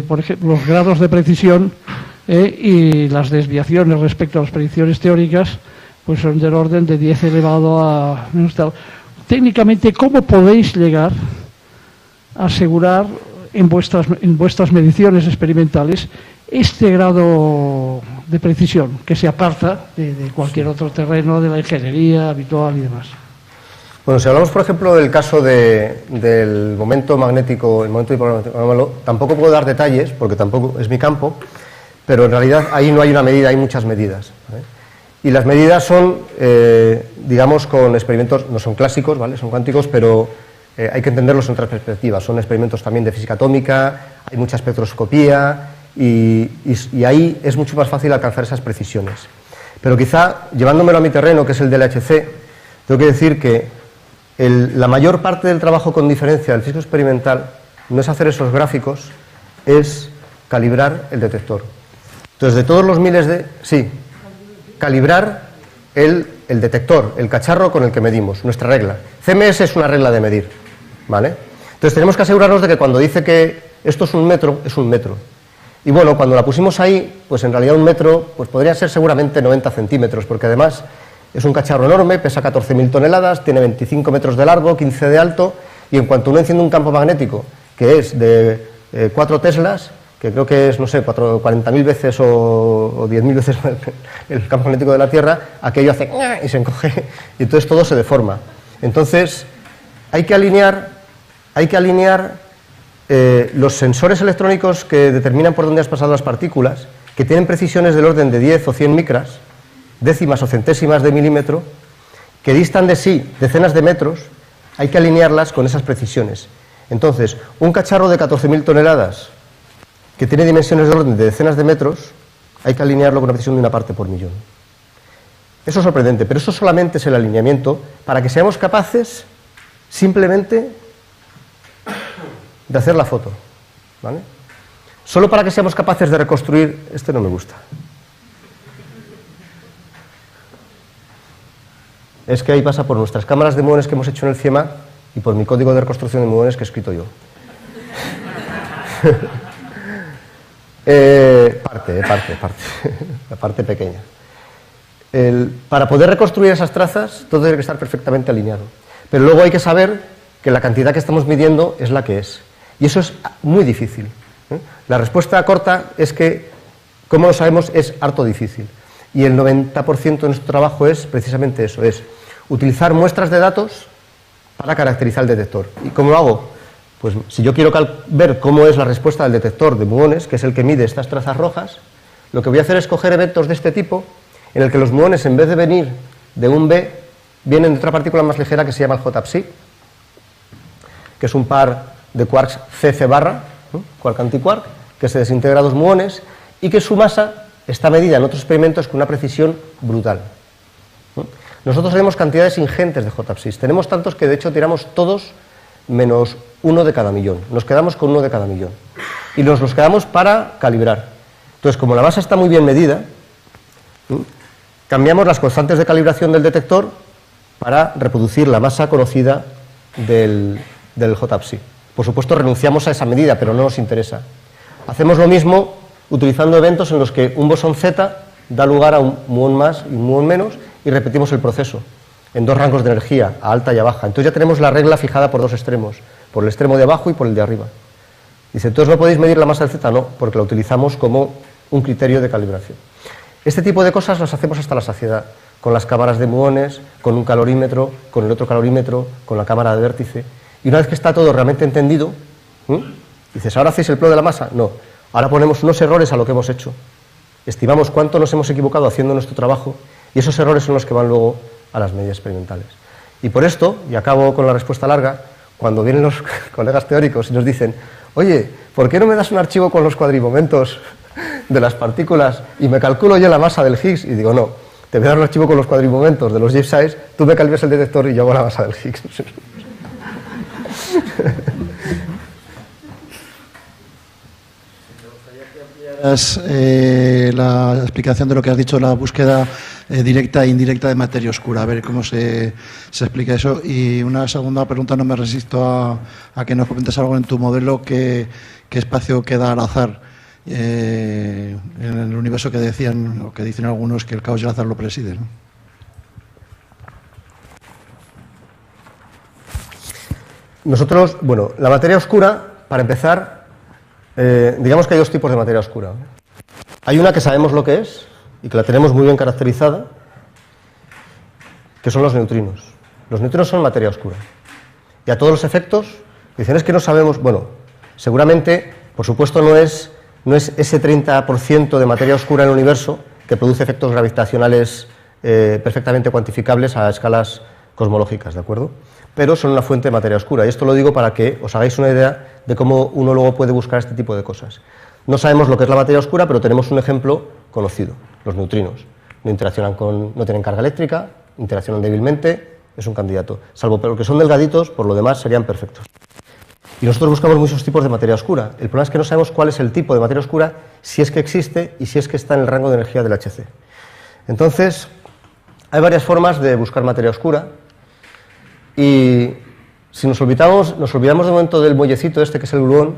por ejemplo, los grados de precisión y las desviaciones respecto a las predicciones teóricas pues son del orden de 10 elevado a menos tal. Técnicamente, ¿cómo podéis llegar a asegurar en vuestras mediciones experimentales este grado de precisión que se aparta de cualquier otro terreno de la ingeniería habitual y demás? Bueno, si hablamos, por ejemplo, del caso del momento magnético, el momento dipolo, tampoco puedo dar detalles, porque tampoco es mi campo, pero en realidad ahí no hay una medida, hay muchas medidas, ¿vale? Y las medidas son, digamos, con experimentos, no son clásicos, ¿vale? Son cuánticos, pero hay que entenderlos en otras perspectivas. Son experimentos también de física atómica, hay mucha espectroscopía, y ahí es mucho más fácil alcanzar esas precisiones. Pero quizá, llevándomelo a mi terreno, que es el del LHC, tengo que decir que la mayor parte del trabajo con diferencia del físico experimental no es hacer esos gráficos, es calibrar el detector. Entonces, de todos los miles de... Sí, calibrar el detector, el cacharro con el que medimos, nuestra regla. CMS es una regla de medir, ¿vale? Entonces, tenemos que asegurarnos de que cuando dice que esto es un metro, es un metro. Y bueno, cuando la pusimos ahí, pues en realidad un metro pues podría ser seguramente 90 centímetros, porque además es un cacharro enorme, pesa 14.000 toneladas, tiene 25 metros de largo, 15 de alto, y en cuanto uno enciende un campo magnético, que es de 4 teslas, que creo que es, no sé, 40.000 veces o 10.000 veces el campo magnético de la Tierra, aquello hace y se encoge, y entonces todo se deforma. Entonces, hay que alinear los sensores electrónicos que determinan por dónde has pasado las partículas, que tienen precisiones del orden de 10 o 100 micras, décimas o centésimas de milímetro, que distan de sí decenas de metros, hay que alinearlas con esas precisiones. Entonces, un cacharro de 14.000 toneladas que tiene dimensiones del orden de decenas de metros, hay que alinearlo con una precisión de una parte por millón. Eso es sorprendente, pero eso solamente es el alineamiento para que seamos capaces simplemente de hacer la foto, ¿vale? Solo para que seamos capaces de reconstruir, este no me gusta. Es que ahí pasa por nuestras cámaras de muones que hemos hecho en el CIEMAT y por mi código de reconstrucción de muones que he escrito yo. Parte, la parte pequeña. Para poder reconstruir esas trazas, todo tiene que estar perfectamente alineado. Pero luego hay que saber que la cantidad que estamos midiendo es la que es. Y eso es muy difícil. La respuesta corta es que, como lo sabemos, es harto difícil. Y el 90% de nuestro trabajo es precisamente eso, es utilizar muestras de datos para caracterizar el detector. ¿Y cómo lo hago? Pues si yo quiero ver cómo es la respuesta del detector de muones, que es el que mide estas trazas rojas, lo que voy a hacer es coger eventos de este tipo, en el que los muones, en vez de venir de un B, vienen de otra partícula más ligera que se llama el J-psi, que es un par de quarks CC barra, quark antiquark, que se desintegra a dos muones y que su masa está medida en otros experimentos con una precisión brutal. Nosotros tenemos cantidades ingentes de J-psis, tenemos tantos que de hecho tiramos todos menos uno de cada millón, nos quedamos con uno de cada millón y nos los quedamos para calibrar. Entonces, como la masa está muy bien medida, cambiamos las constantes de calibración del detector para reproducir la masa conocida del J-psi. Por supuesto, renunciamos a esa medida, pero no nos interesa. Hacemos lo mismo utilizando eventos en los que un bosón Z da lugar a un muón más y un muón menos y repetimos el proceso en dos rangos de energía, a alta y a baja. Entonces ya tenemos la regla fijada por dos extremos, por el extremo de abajo y por el de arriba. Dice, entonces no podéis medir la masa del Z, no, porque la utilizamos como un criterio de calibración. Este tipo de cosas las hacemos hasta la saciedad, con las cámaras de muones, con un calorímetro, con el otro calorímetro, con la cámara de vértice. Y una vez que está todo realmente entendido, dices, ¿ahora hacéis el plot de la masa? No, ahora ponemos unos errores a lo que hemos hecho. Estimamos cuánto nos hemos equivocado haciendo nuestro trabajo y esos errores son los que van luego a las medidas experimentales. Y por esto, y acabo con la respuesta larga, cuando vienen los colegas teóricos y nos dicen, oye, ¿por qué no me das un archivo con los cuadrimomentos de las partículas y me calculo yo la masa del Higgs? Y digo, no, te voy a dar un archivo con los cuadrimomentos de los Jeff Size, tú me calibras el detector y yo hago la masa del Higgs. La explicación de lo que has dicho, la búsqueda directa e indirecta de materia oscura, a ver cómo se explica eso. Y una segunda pregunta, no me resisto a que nos comentes algo en tu modelo, qué espacio queda al azar en el universo que decían, o que dicen algunos, que el caos y el azar lo preside, ¿no? Nosotros, bueno, la materia oscura, para empezar, digamos que hay dos tipos de materia oscura. Hay una que sabemos lo que es y que la tenemos muy bien caracterizada, que son los neutrinos. Los neutrinos son materia oscura. Y a todos los efectos, dicen es que no sabemos, bueno, seguramente, por supuesto, no es ese 30% de materia oscura en el universo que produce efectos gravitacionales perfectamente cuantificables a escalas cosmológicas, ¿de acuerdo? Pero son una fuente de materia oscura. Y esto lo digo para que os hagáis una idea de cómo uno luego puede buscar este tipo de cosas. No sabemos lo que es la materia oscura, pero tenemos un ejemplo conocido, los neutrinos. No interaccionan no tienen carga eléctrica, interaccionan débilmente, es un candidato. Salvo porque son delgaditos, por lo demás serían perfectos. Y nosotros buscamos muchos tipos de materia oscura. El problema es que no sabemos cuál es el tipo de materia oscura, si es que existe y si es que está en el rango de energía del HC. Entonces, hay varias formas de buscar materia oscura. Y si nos olvidamos de momento del muellecito este que es el gluón,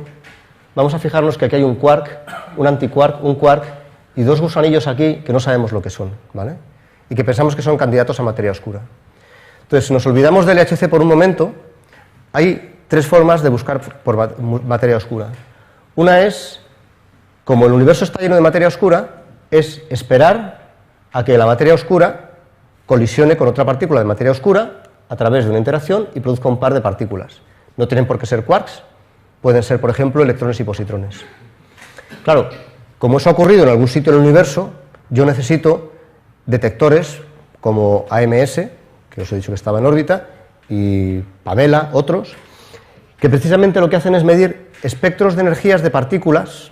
vamos a fijarnos que aquí hay un quark, un antiquark, un quark y dos gusanillos aquí que no sabemos lo que son, ¿vale? Y que pensamos que son candidatos a materia oscura. Entonces, si nos olvidamos del LHC por un momento, hay tres formas de buscar por materia oscura. Una es como el universo está lleno de materia oscura, es esperar a que la materia oscura colisione con otra partícula de materia oscura a través de una interacción y produzca un par de partículas. No tienen por qué ser quarks, pueden ser, por ejemplo, electrones y positrones. Claro, como eso ha ocurrido en algún sitio del universo, yo necesito detectores como AMS, que os he dicho que estaba en órbita, y Pamela, otros, que precisamente lo que hacen es medir espectros de energías de partículas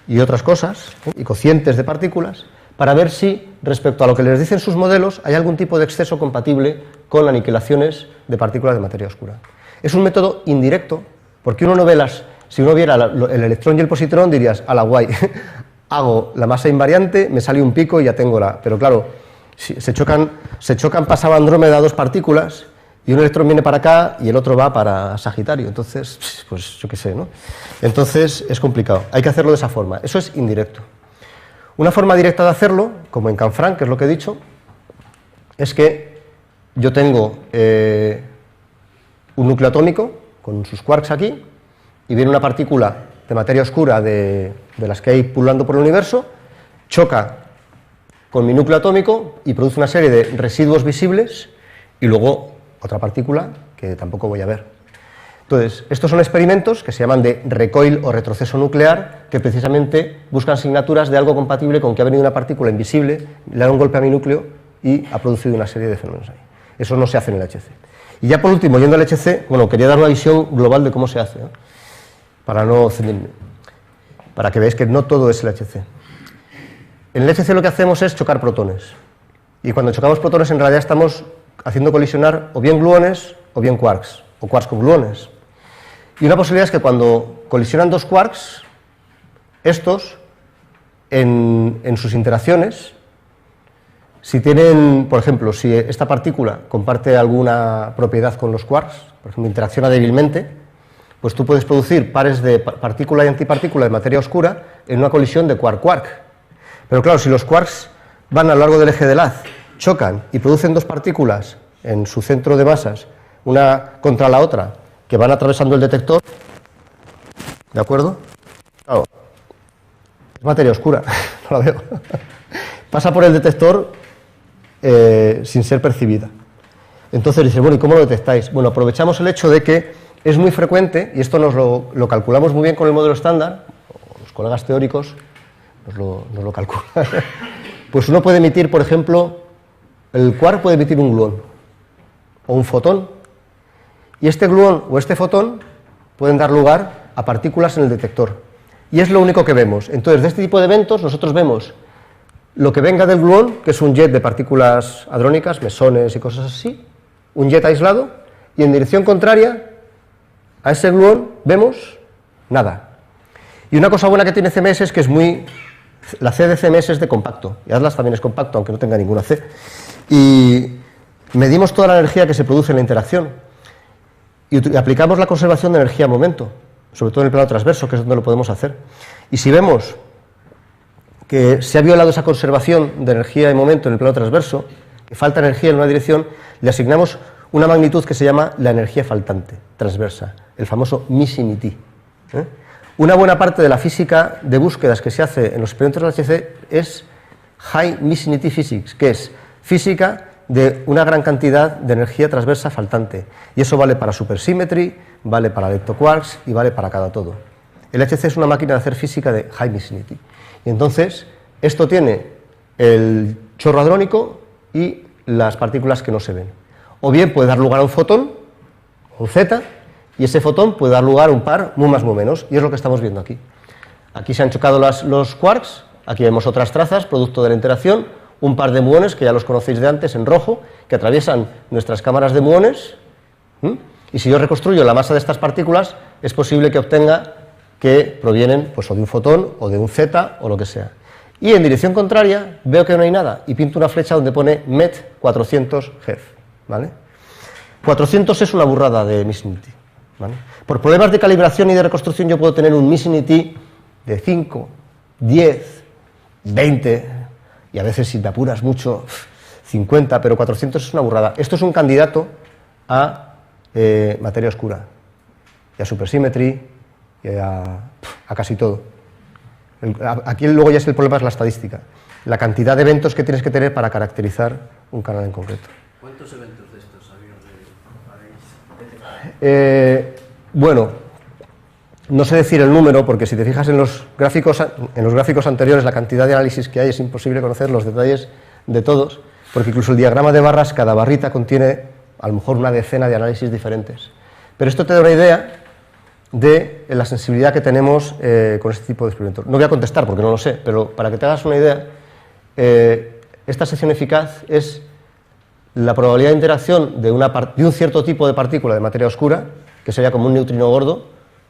y otras cosas, y cocientes de partículas, para ver si, respecto a lo que les dicen sus modelos, hay algún tipo de exceso compatible con aniquilaciones de partículas de materia oscura. Es un método indirecto, porque uno no ve si uno viera el electrón y el positrón, dirías, a la guay, hago la masa invariante, me sale un pico y ya tengo la... Pero claro, si se chocan pasaba Andrómeda dos partículas, y un electrón viene para acá y el otro va para Sagitario. Entonces, pues yo qué sé, ¿no? Entonces es complicado. Hay que hacerlo de esa forma. Eso es indirecto. Una forma directa de hacerlo, como en Canfranc, que es lo que he dicho, es que yo tengo un núcleo atómico con sus quarks aquí y viene una partícula de materia oscura de las que hay pululando por el universo, choca con mi núcleo atómico y produce una serie de residuos visibles y luego otra partícula que tampoco voy a ver. Entonces, estos son experimentos que se llaman de recoil o retroceso nuclear, que precisamente buscan signaturas de algo compatible con que ha venido una partícula invisible, le da un golpe a mi núcleo y ha producido una serie de fenómenos ahí. Eso no se hace en el HC. Y ya por último, yendo al HC, bueno, quería dar una visión global de cómo se hace, ¿no? Para que veáis que no todo es el HC. En el HC lo que hacemos es chocar protones. Y cuando chocamos protones, en realidad estamos haciendo colisionar o bien gluones o bien quarks, o quarks con gluones. Y una posibilidad es que cuando colisionan dos quarks, estos, en sus interacciones, si tienen, por ejemplo, si esta partícula comparte alguna propiedad con los quarks, por ejemplo, interacciona débilmente, pues tú puedes producir pares de partícula y antipartícula de materia oscura en una colisión de quark-quark. Pero claro, si los quarks van a lo largo del eje del haz, chocan y producen dos partículas en su centro de masas, una contra la otra, que van atravesando el detector, ¿de acuerdo? Claro, es materia oscura, no la veo. Pasa por el detector sin ser percibida. Entonces dice, bueno, ¿y cómo lo detectáis? Bueno, aprovechamos el hecho de que es muy frecuente, y esto nos lo calculamos muy bien con el modelo estándar, los colegas teóricos nos lo calculan, pues uno puede emitir, por ejemplo, el quark puede emitir un gluón o un fotón, y este gluón o este fotón pueden dar lugar a partículas en el detector, y es lo único que vemos. Entonces, de este tipo de eventos nosotros vemos lo que venga del gluón, que es un jet de partículas hadrónicas, mesones y cosas así, un jet aislado, y en dirección contraria a ese gluón vemos nada. Y una cosa buena que tiene CMS es que es la C de CMS es de compacto, y Atlas también es compacto, aunque no tenga ninguna C. Y medimos toda la energía que se produce en la interacción, y aplicamos la conservación de energía-momento, sobre todo en el plano transverso, que es donde lo podemos hacer. Y si vemos que se ha violado esa conservación de energía y momento en el plano transverso, que falta energía en una dirección, le asignamos una magnitud que se llama la energía faltante transversa, el famoso missing ET. Una buena parte de la física de búsquedas que se hace en los experimentos del HC es High Missing ET Physics, que es física de una gran cantidad de energía transversa faltante. Y eso vale para supersymmetry, vale para leptoquarks y vale para cada todo. El HC es una máquina de hacer física de High Missing ET. Y entonces, esto tiene el chorro hadrónico y las partículas que no se ven. O bien puede dar lugar a un fotón, un Z, y ese fotón puede dar lugar a un par, mu más, mu menos, y es lo que estamos viendo aquí. Aquí se han chocado los quarks, aquí vemos otras trazas, producto de la interacción, un par de muones, que ya los conocéis de antes, en rojo, que atraviesan nuestras cámaras de muones, y si yo reconstruyo la masa de estas partículas, es posible que obtenga que provienen pues, o de un fotón, o de un Z, o lo que sea. Y en dirección contraria, veo que no hay nada, y pinto una flecha donde pone MET 400 Hz, ¿vale? 400 es una burrada de Missing ET, ¿vale? Por problemas de calibración y de reconstrucción yo puedo tener un Missing ET de 5, 10, 20, y a veces si te apuras mucho, 50, pero 400 es una burrada. Esto es un candidato a materia oscura, y a supersymmetry, y a casi todo. Aquí luego ya es el problema, es la estadística. La cantidad de eventos que tienes que tener para caracterizar un canal en concreto. ¿Cuántos eventos de estos habéis detectado? Bueno, no sé decir el número, porque si te fijas en los gráficos anteriores, la cantidad de análisis que hay, es imposible conocer los detalles de todos, porque incluso el diagrama de barras, cada barrita contiene a lo mejor una decena de análisis diferentes. Pero esto te da una idea de la sensibilidad que tenemos con este tipo de experimentos. No voy a contestar porque no lo sé, pero para que te hagas una idea, esta sección eficaz es la probabilidad de interacción de un cierto tipo de partícula de materia oscura, que sería como un neutrino gordo,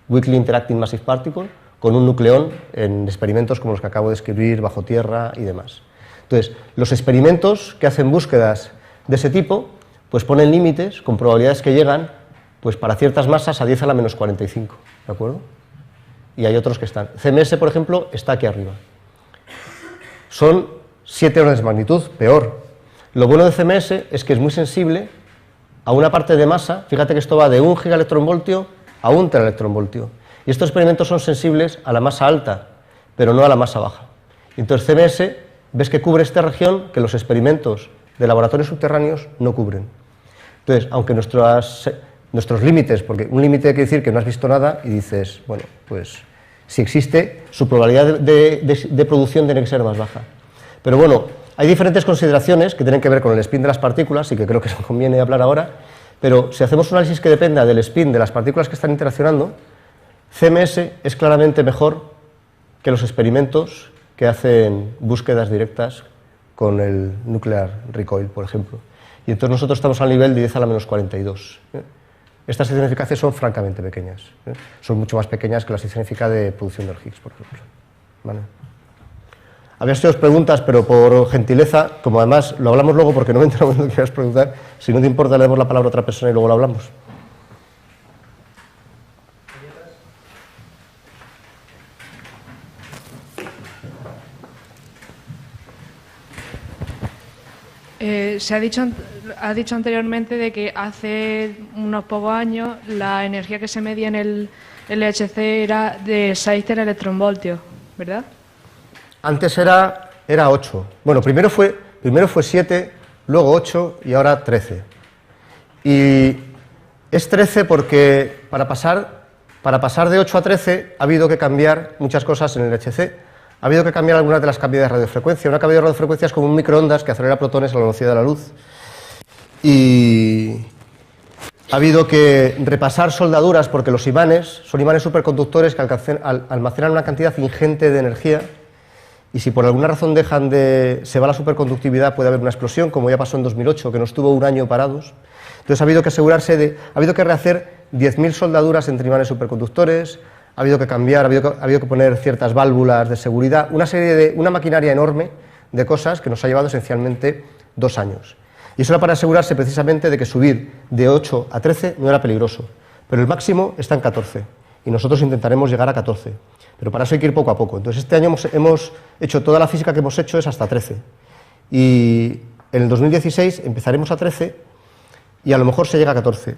weakly interacting massive particle, con un nucleón en experimentos como los que acabo de escribir, bajo tierra y demás. Entonces, los experimentos que hacen búsquedas de ese tipo, pues ponen límites con probabilidades que llegan, pues para ciertas masas a 10 a la menos 45, ¿de acuerdo? Y hay otros que están. CMS, por ejemplo, está aquí arriba. Son 7 órdenes de magnitud, peor. Lo bueno de CMS es que es muy sensible a una parte de masa. Fíjate que esto va de 1 gigaelectronvoltio a 1 teraelectronvoltio. Y estos experimentos son sensibles a la masa alta, pero no a la masa baja. Entonces CMS, ves que cubre esta región que los experimentos de laboratorios subterráneos no cubren. Entonces, aunque nuestros límites, porque un límite quiere decir que no has visto nada y dices, bueno, pues si existe, su probabilidad de producción tiene que ser más baja. Pero bueno, hay diferentes consideraciones que tienen que ver con el spin de las partículas y que creo que nos conviene hablar ahora, pero si hacemos un análisis que dependa del spin de las partículas que están interaccionando, CMS es claramente mejor que los experimentos que hacen búsquedas directas con el nuclear recoil, por ejemplo. Y entonces nosotros estamos al nivel de 10 a la menos 42. Estas secciones eficaces son francamente pequeñas. Son mucho más pequeñas que la sección eficaz de producción del Higgs, por ejemplo. ¿Vale? Había sido dos preguntas, pero por gentileza, como además lo hablamos luego porque no me entero cuando quieras preguntar, si no te importa le damos la palabra a otra persona y luego lo hablamos. Se ha dicho anteriormente de que hace unos pocos años la energía que se medía en el LHC era de 6 teraelectronvoltios, ¿verdad? Antes era 8. Bueno, primero fue 7, luego 8 y ahora 13. Y es 13 porque para pasar de 8 a 13 ha habido que cambiar muchas cosas en el LHC. Ha habido que cambiar algunas de las cavidades de radiofrecuencia. Una cavidad de radiofrecuencia es como un microondas que acelera protones a la velocidad de la luz. Y ha habido que repasar soldaduras porque los imanes son imanes superconductores que almacenan una cantidad ingente de energía y si por alguna razón se va la superconductividad puede haber una explosión, como ya pasó en 2008, que nos tuvo un año parados. Entonces ha habido que rehacer 10.000 soldaduras entre imanes superconductores. Ha habido que cambiar, ha habido que poner ciertas válvulas de seguridad, una maquinaria enorme de cosas que nos ha llevado esencialmente 2 años. Y eso era para asegurarse precisamente de que subir de 8 a 13 no era peligroso, pero el máximo está en 14 y nosotros intentaremos llegar a 14, pero para eso hay que ir poco a poco. Entonces este año hemos hecho toda la física que hemos hecho es hasta 13 y en el 2016 empezaremos a 13 y a lo mejor se llega a 14.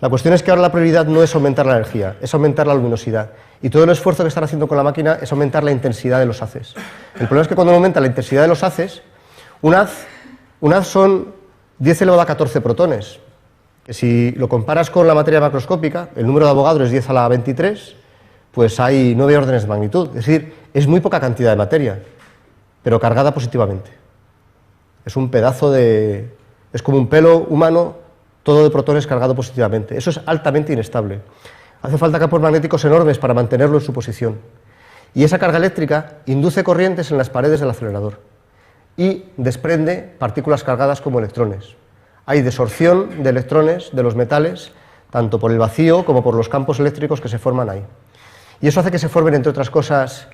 La cuestión es que ahora la prioridad no es aumentar la energía, es aumentar la luminosidad. Y todo el esfuerzo que están haciendo con la máquina es aumentar la intensidad de los haces. El problema es que cuando aumenta la intensidad de los haces, un haz son 10 elevado a 14 protones. Que si lo comparas con la materia macroscópica, el número de Avogadro es 10 a la 23, pues hay 9 órdenes de magnitud. Es decir, es muy poca cantidad de materia, pero cargada positivamente. Es un pedazo de... es como un pelo humano, todo de protones cargado positivamente. Eso es altamente inestable. Hace falta campos magnéticos enormes para mantenerlo en su posición. Y esa carga eléctrica induce corrientes en las paredes del acelerador y desprende partículas cargadas como electrones. Hay desorción de electrones de los metales, tanto por el vacío como por los campos eléctricos que se forman ahí. Y eso hace que se formen, entre otras cosas,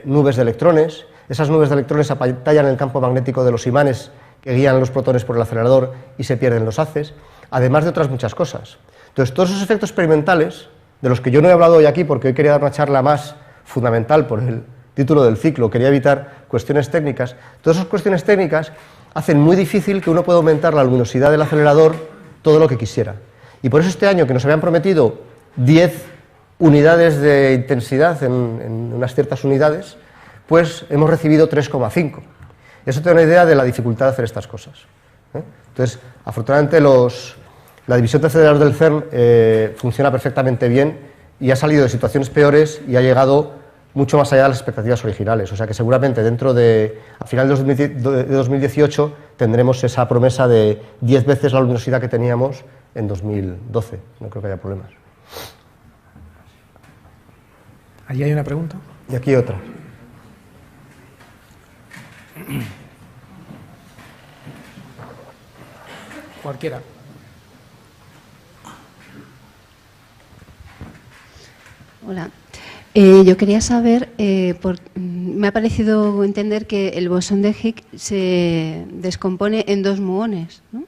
nubes de electrones. Esas nubes de electrones apantallan el campo magnético de los imanes que guían los protones por el acelerador y se pierden los haces, además de otras muchas cosas. Entonces, todos esos efectos experimentales, de los que yo no he hablado hoy aquí porque hoy quería dar una charla más fundamental por el título del ciclo, quería evitar cuestiones técnicas, todas esas cuestiones técnicas hacen muy difícil que uno pueda aumentar la luminosidad del acelerador todo lo que quisiera. Y por eso este año que nos habían prometido 10 unidades de intensidad, en unas ciertas unidades, pues hemos recibido 3,5. Eso te da una idea de la dificultad de hacer estas cosas. Entonces, afortunadamente la división de aceleradores del CERN funciona perfectamente bien y ha salido de situaciones peores y ha llegado mucho más allá de las expectativas originales. O sea que seguramente a final de 2018 tendremos esa promesa de 10 veces la luminosidad que teníamos en 2012. No creo que haya problemas. Allí hay una pregunta. Y aquí otra. Cualquiera. Hola. Yo quería saber, me ha parecido entender que el bosón de Higgs se descompone en dos muones, ¿no?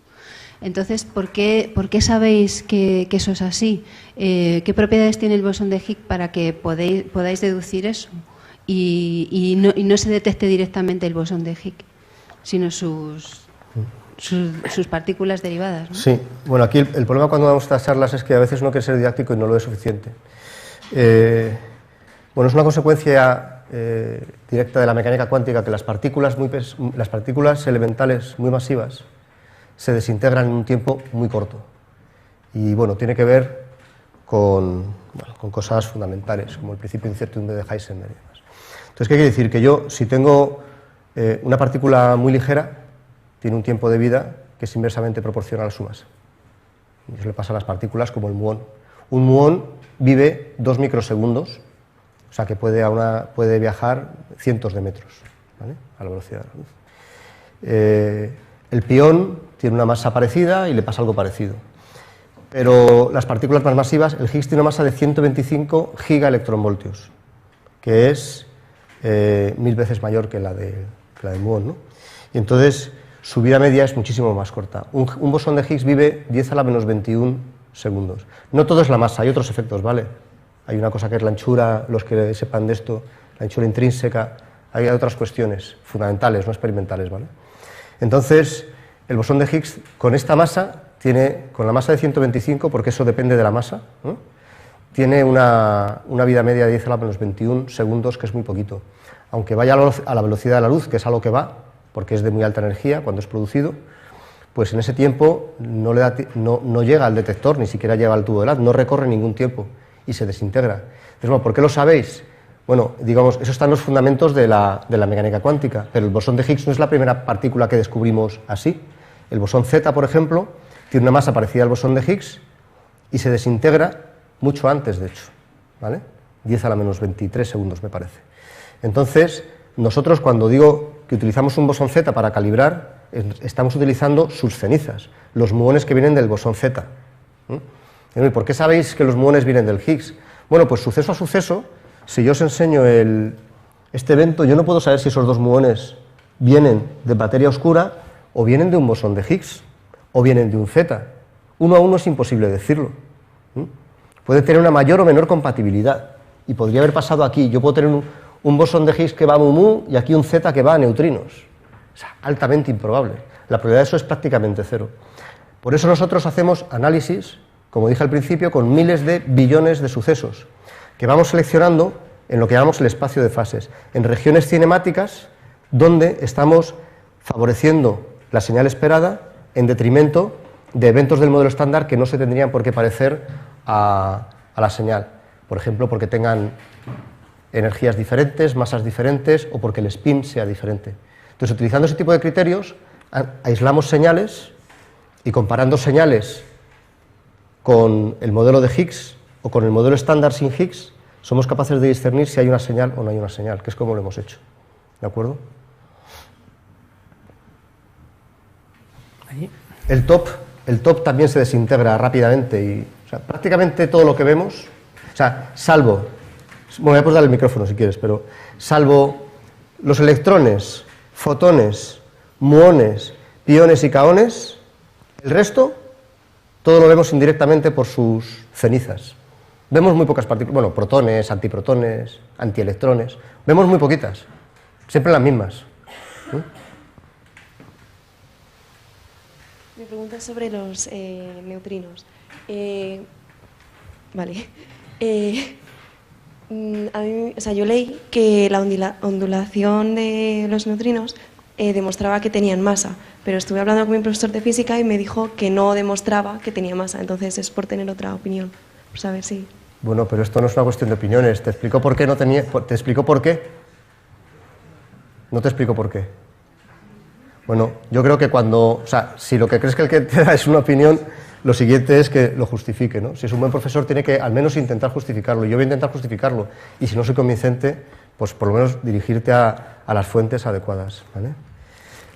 Entonces, ¿por qué sabéis que eso es así? ¿Qué propiedades tiene el bosón de Higgs para que podáis deducir eso? Y no se detecte directamente el bosón de Higgs, sino sus partículas derivadas, ¿no? Sí, bueno, aquí el problema cuando damos estas charlas es que a veces no quiere ser didáctico y no lo es suficiente. Bueno, es una consecuencia directa de la mecánica cuántica que las partículas elementales muy masivas se desintegran en un tiempo muy corto. Y bueno, tiene que ver con cosas fundamentales, como el principio de incertidumbre de Heisenberg y demás. Entonces, ¿qué quiere decir? Que yo, si tengo una partícula muy ligera, tiene un tiempo de vida que es inversamente proporcional a su masa. Y eso le pasa a las partículas como el muón. Un muón vive 2 microsegundos, o sea que puede viajar cientos de metros, ¿vale?, a la velocidad de la luz. El pión tiene una masa parecida y le pasa algo parecido. Pero las partículas más masivas, el Higgs tiene una masa de 125 gigaelectronvoltios, que es 1000 veces mayor que la del muón, ¿no? Y entonces su vida media es muchísimo más corta. Un bosón de Higgs vive 10 a la menos 21 segundos. No todo es la masa, hay otros efectos, ¿vale? Hay una cosa que es la anchura, los que sepan de esto, la anchura intrínseca, hay otras cuestiones fundamentales, no experimentales, ¿vale? Entonces, el bosón de Higgs con esta masa con la masa de 125, porque eso depende de la masa, ¿no?, tiene una vida media de 10 a la menos 21 segundos, que es muy poquito. Aunque vaya a la velocidad de la luz, que es a lo que va, porque es de muy alta energía cuando es producido, pues en ese tiempo no llega al detector, ni siquiera llega al tubo de LAD, no recorre ningún tiempo y se desintegra. Entonces, bueno, ¿por qué lo sabéis? Bueno, digamos, eso está en los fundamentos de la mecánica cuántica, pero el bosón de Higgs no es la primera partícula que descubrimos así. El bosón Z, por ejemplo, tiene una masa parecida al bosón de Higgs y se desintegra mucho antes, de hecho, ¿vale? 10 a la menos 23 segundos, me parece. Entonces, nosotros cuando digo que utilizamos un bosón Z para calibrar, estamos utilizando sus cenizas, los muones que vienen del bosón Z. ¿Y por qué sabéis que los muones vienen del Higgs? Bueno, pues suceso a suceso, si yo os enseño este evento, yo no puedo saber si esos dos muones vienen de materia oscura o vienen de un bosón de Higgs o vienen de un Z. Uno a uno es imposible decirlo. Puede tener una mayor o menor compatibilidad y podría haber pasado aquí. Yo puedo tener un bosón de Higgs que va a mu y aquí un Z que va a neutrinos. O sea, altamente improbable. La probabilidad de eso es prácticamente cero. Por eso nosotros hacemos análisis, como dije al principio, con miles de billones de sucesos, que vamos seleccionando en lo que llamamos el espacio de fases, en regiones cinemáticas donde estamos favoreciendo la señal esperada en detrimento de eventos del modelo estándar que no se tendrían por qué parecer a la señal. Por ejemplo, porque tengan energías diferentes, masas diferentes o porque el spin sea diferente. Entonces, utilizando ese tipo de criterios, aislamos señales y comparando señales con el modelo de Higgs o con el modelo estándar sin Higgs, somos capaces de discernir si hay una señal o no hay una señal, que es como lo hemos hecho. ¿De acuerdo? Allí. El top también se desintegra rápidamente y, o sea, prácticamente todo lo que vemos, o sea, salvo, bueno, voy a dar el micrófono si quieres, pero salvo los electrones, fotones, muones, piones y kaones, el resto todo lo vemos indirectamente por sus cenizas. Vemos muy pocas partículas, bueno, protones, antiprotones, antielectrones, vemos muy poquitas, siempre las mismas. Mi pregunta es sobre los neutrinos. Vale. A mí, o sea, yo leí que la ondulación de los neutrinos demostraba que tenían masa, pero estuve hablando con mi profesor de física y me dijo que no demostraba que tenía masa, entonces es por tener otra opinión, por saber si... Bueno, pero esto no es una cuestión de opiniones. ¿Te explico por qué no tenía? ¿Te explico por qué? No te explico por qué. Bueno, yo creo que cuando... O sea, si lo que crees que el que te da es una opinión, lo siguiente es que lo justifique, ¿no? Si es un buen profesor, tiene que al menos intentar justificarlo. Yo voy a intentar justificarlo. Y si no soy convincente, pues por lo menos dirigirte a las fuentes adecuadas, ¿vale?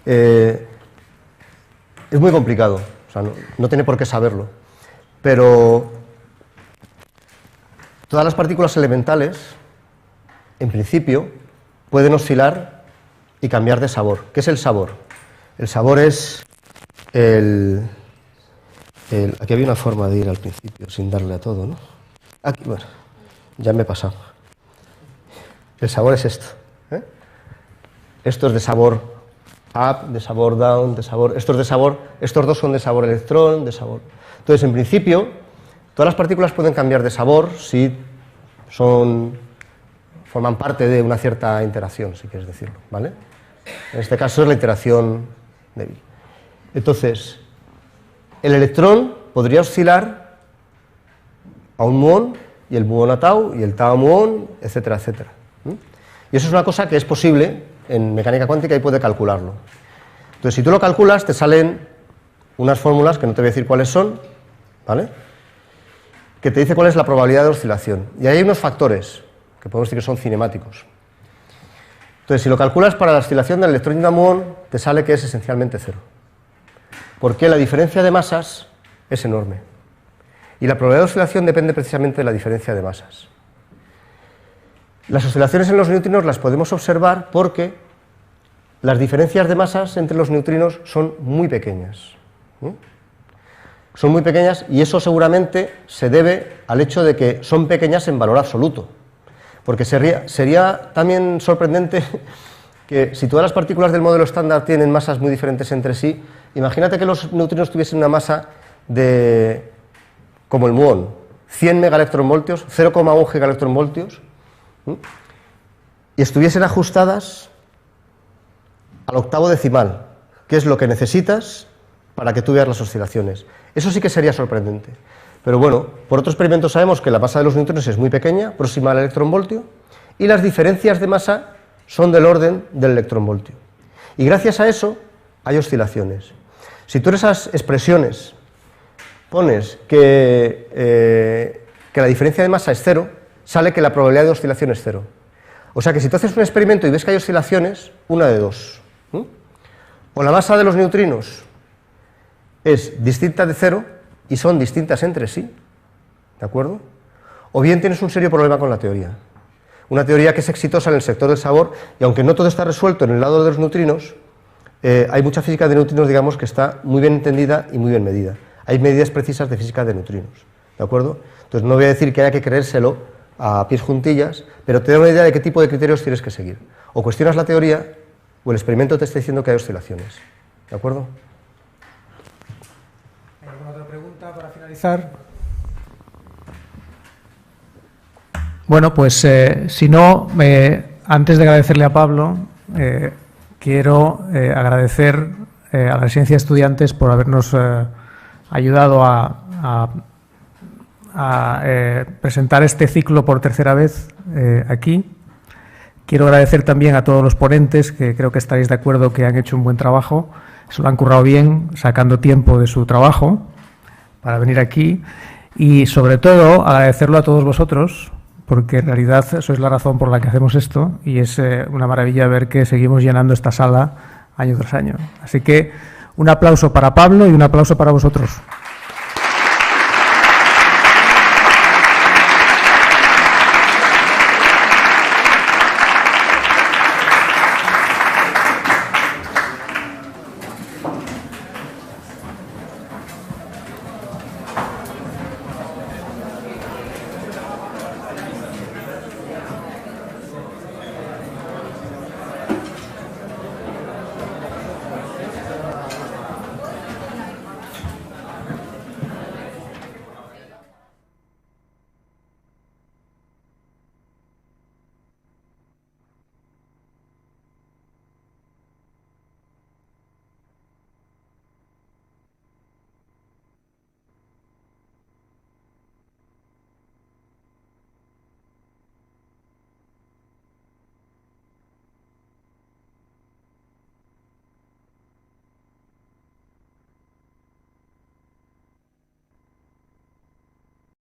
Es muy complicado. O sea, no tiene por qué saberlo. Pero todas las partículas elementales, en principio, pueden oscilar y cambiar de sabor. ¿Qué es el sabor? El sabor es aquí había una forma de ir al principio, sin darle a todo, ¿no? Aquí, bueno, ya me he pasado. El sabor es esto, ¿eh? Esto es de sabor up, de sabor down, de sabor... Esto es de sabor... Estos dos son de sabor electrón, de sabor... Entonces, en principio, todas las partículas pueden cambiar de sabor si forman parte de una cierta interacción, si quieres decirlo, ¿vale? En este caso es la interacción débil. Entonces, el electrón podría oscilar a un muón, y el muón a tau, y el tau a muón, etcétera, etcétera. Y eso es una cosa que es posible en mecánica cuántica y puede calcularlo. Entonces, si tú lo calculas, te salen unas fórmulas, que no te voy a decir cuáles son, ¿vale?, que te dice cuál es la probabilidad de oscilación. Y ahí hay unos factores, que podemos decir que son cinemáticos. Entonces, si lo calculas para la oscilación del electrón y una muón, te sale que es esencialmente cero. Porque la diferencia de masas es enorme. Y la probabilidad de oscilación depende precisamente de la diferencia de masas. Las oscilaciones en los neutrinos las podemos observar porque las diferencias de masas entre los neutrinos son muy pequeñas. Son muy pequeñas y eso seguramente se debe al hecho de que son pequeñas en valor absoluto. Porque sería también sorprendente que si todas las partículas del modelo estándar tienen masas muy diferentes entre sí, imagínate que los neutrinos tuviesen una masa como el muón, 100 megaelectronvoltios, 0,1 gigaelectronvoltios, y estuviesen ajustadas al octavo decimal, que es lo que necesitas para que tú veas las oscilaciones. Eso sí que sería sorprendente. Pero bueno, por otro experimento sabemos que la masa de los neutrinos es muy pequeña, próxima al electronvoltio, y las diferencias de masa son del orden del electronvoltio. Y gracias a eso hay oscilaciones. Si tú en esas expresiones pones que la diferencia de masa es cero, sale que la probabilidad de oscilación es cero. O sea que si tú haces un experimento y ves que hay oscilaciones, una de dos. O la masa de los neutrinos es distinta de cero y son distintas entre sí, ¿de acuerdo? O bien tienes un serio problema con la teoría. Una teoría que es exitosa en el sector del sabor y aunque no todo está resuelto en el lado de los neutrinos, hay mucha física de neutrinos, digamos, que está muy bien entendida y muy bien medida. Hay medidas precisas de física de neutrinos, ¿de acuerdo? Entonces no voy a decir que haya que creérselo a pies juntillas, pero te da una idea de qué tipo de criterios tienes que seguir. O cuestionas la teoría o el experimento te está diciendo que hay oscilaciones, ¿de acuerdo? ¿Hay alguna otra pregunta para finalizar? Bueno, pues si no, antes de agradecerle a Pablo, quiero agradecer a la Residencia de Estudiantes por habernos ayudado a presentar este ciclo por tercera vez aquí. Quiero agradecer también a todos los ponentes, que creo que estaréis de acuerdo que han hecho un buen trabajo, se lo han currado bien, sacando tiempo de su trabajo para venir aquí. Y sobre todo agradecerlo a todos vosotros, porque en realidad sois la razón por la que hacemos esto y es una maravilla ver que seguimos llenando esta sala año tras año. Así que un aplauso para Pablo y un aplauso para vosotros.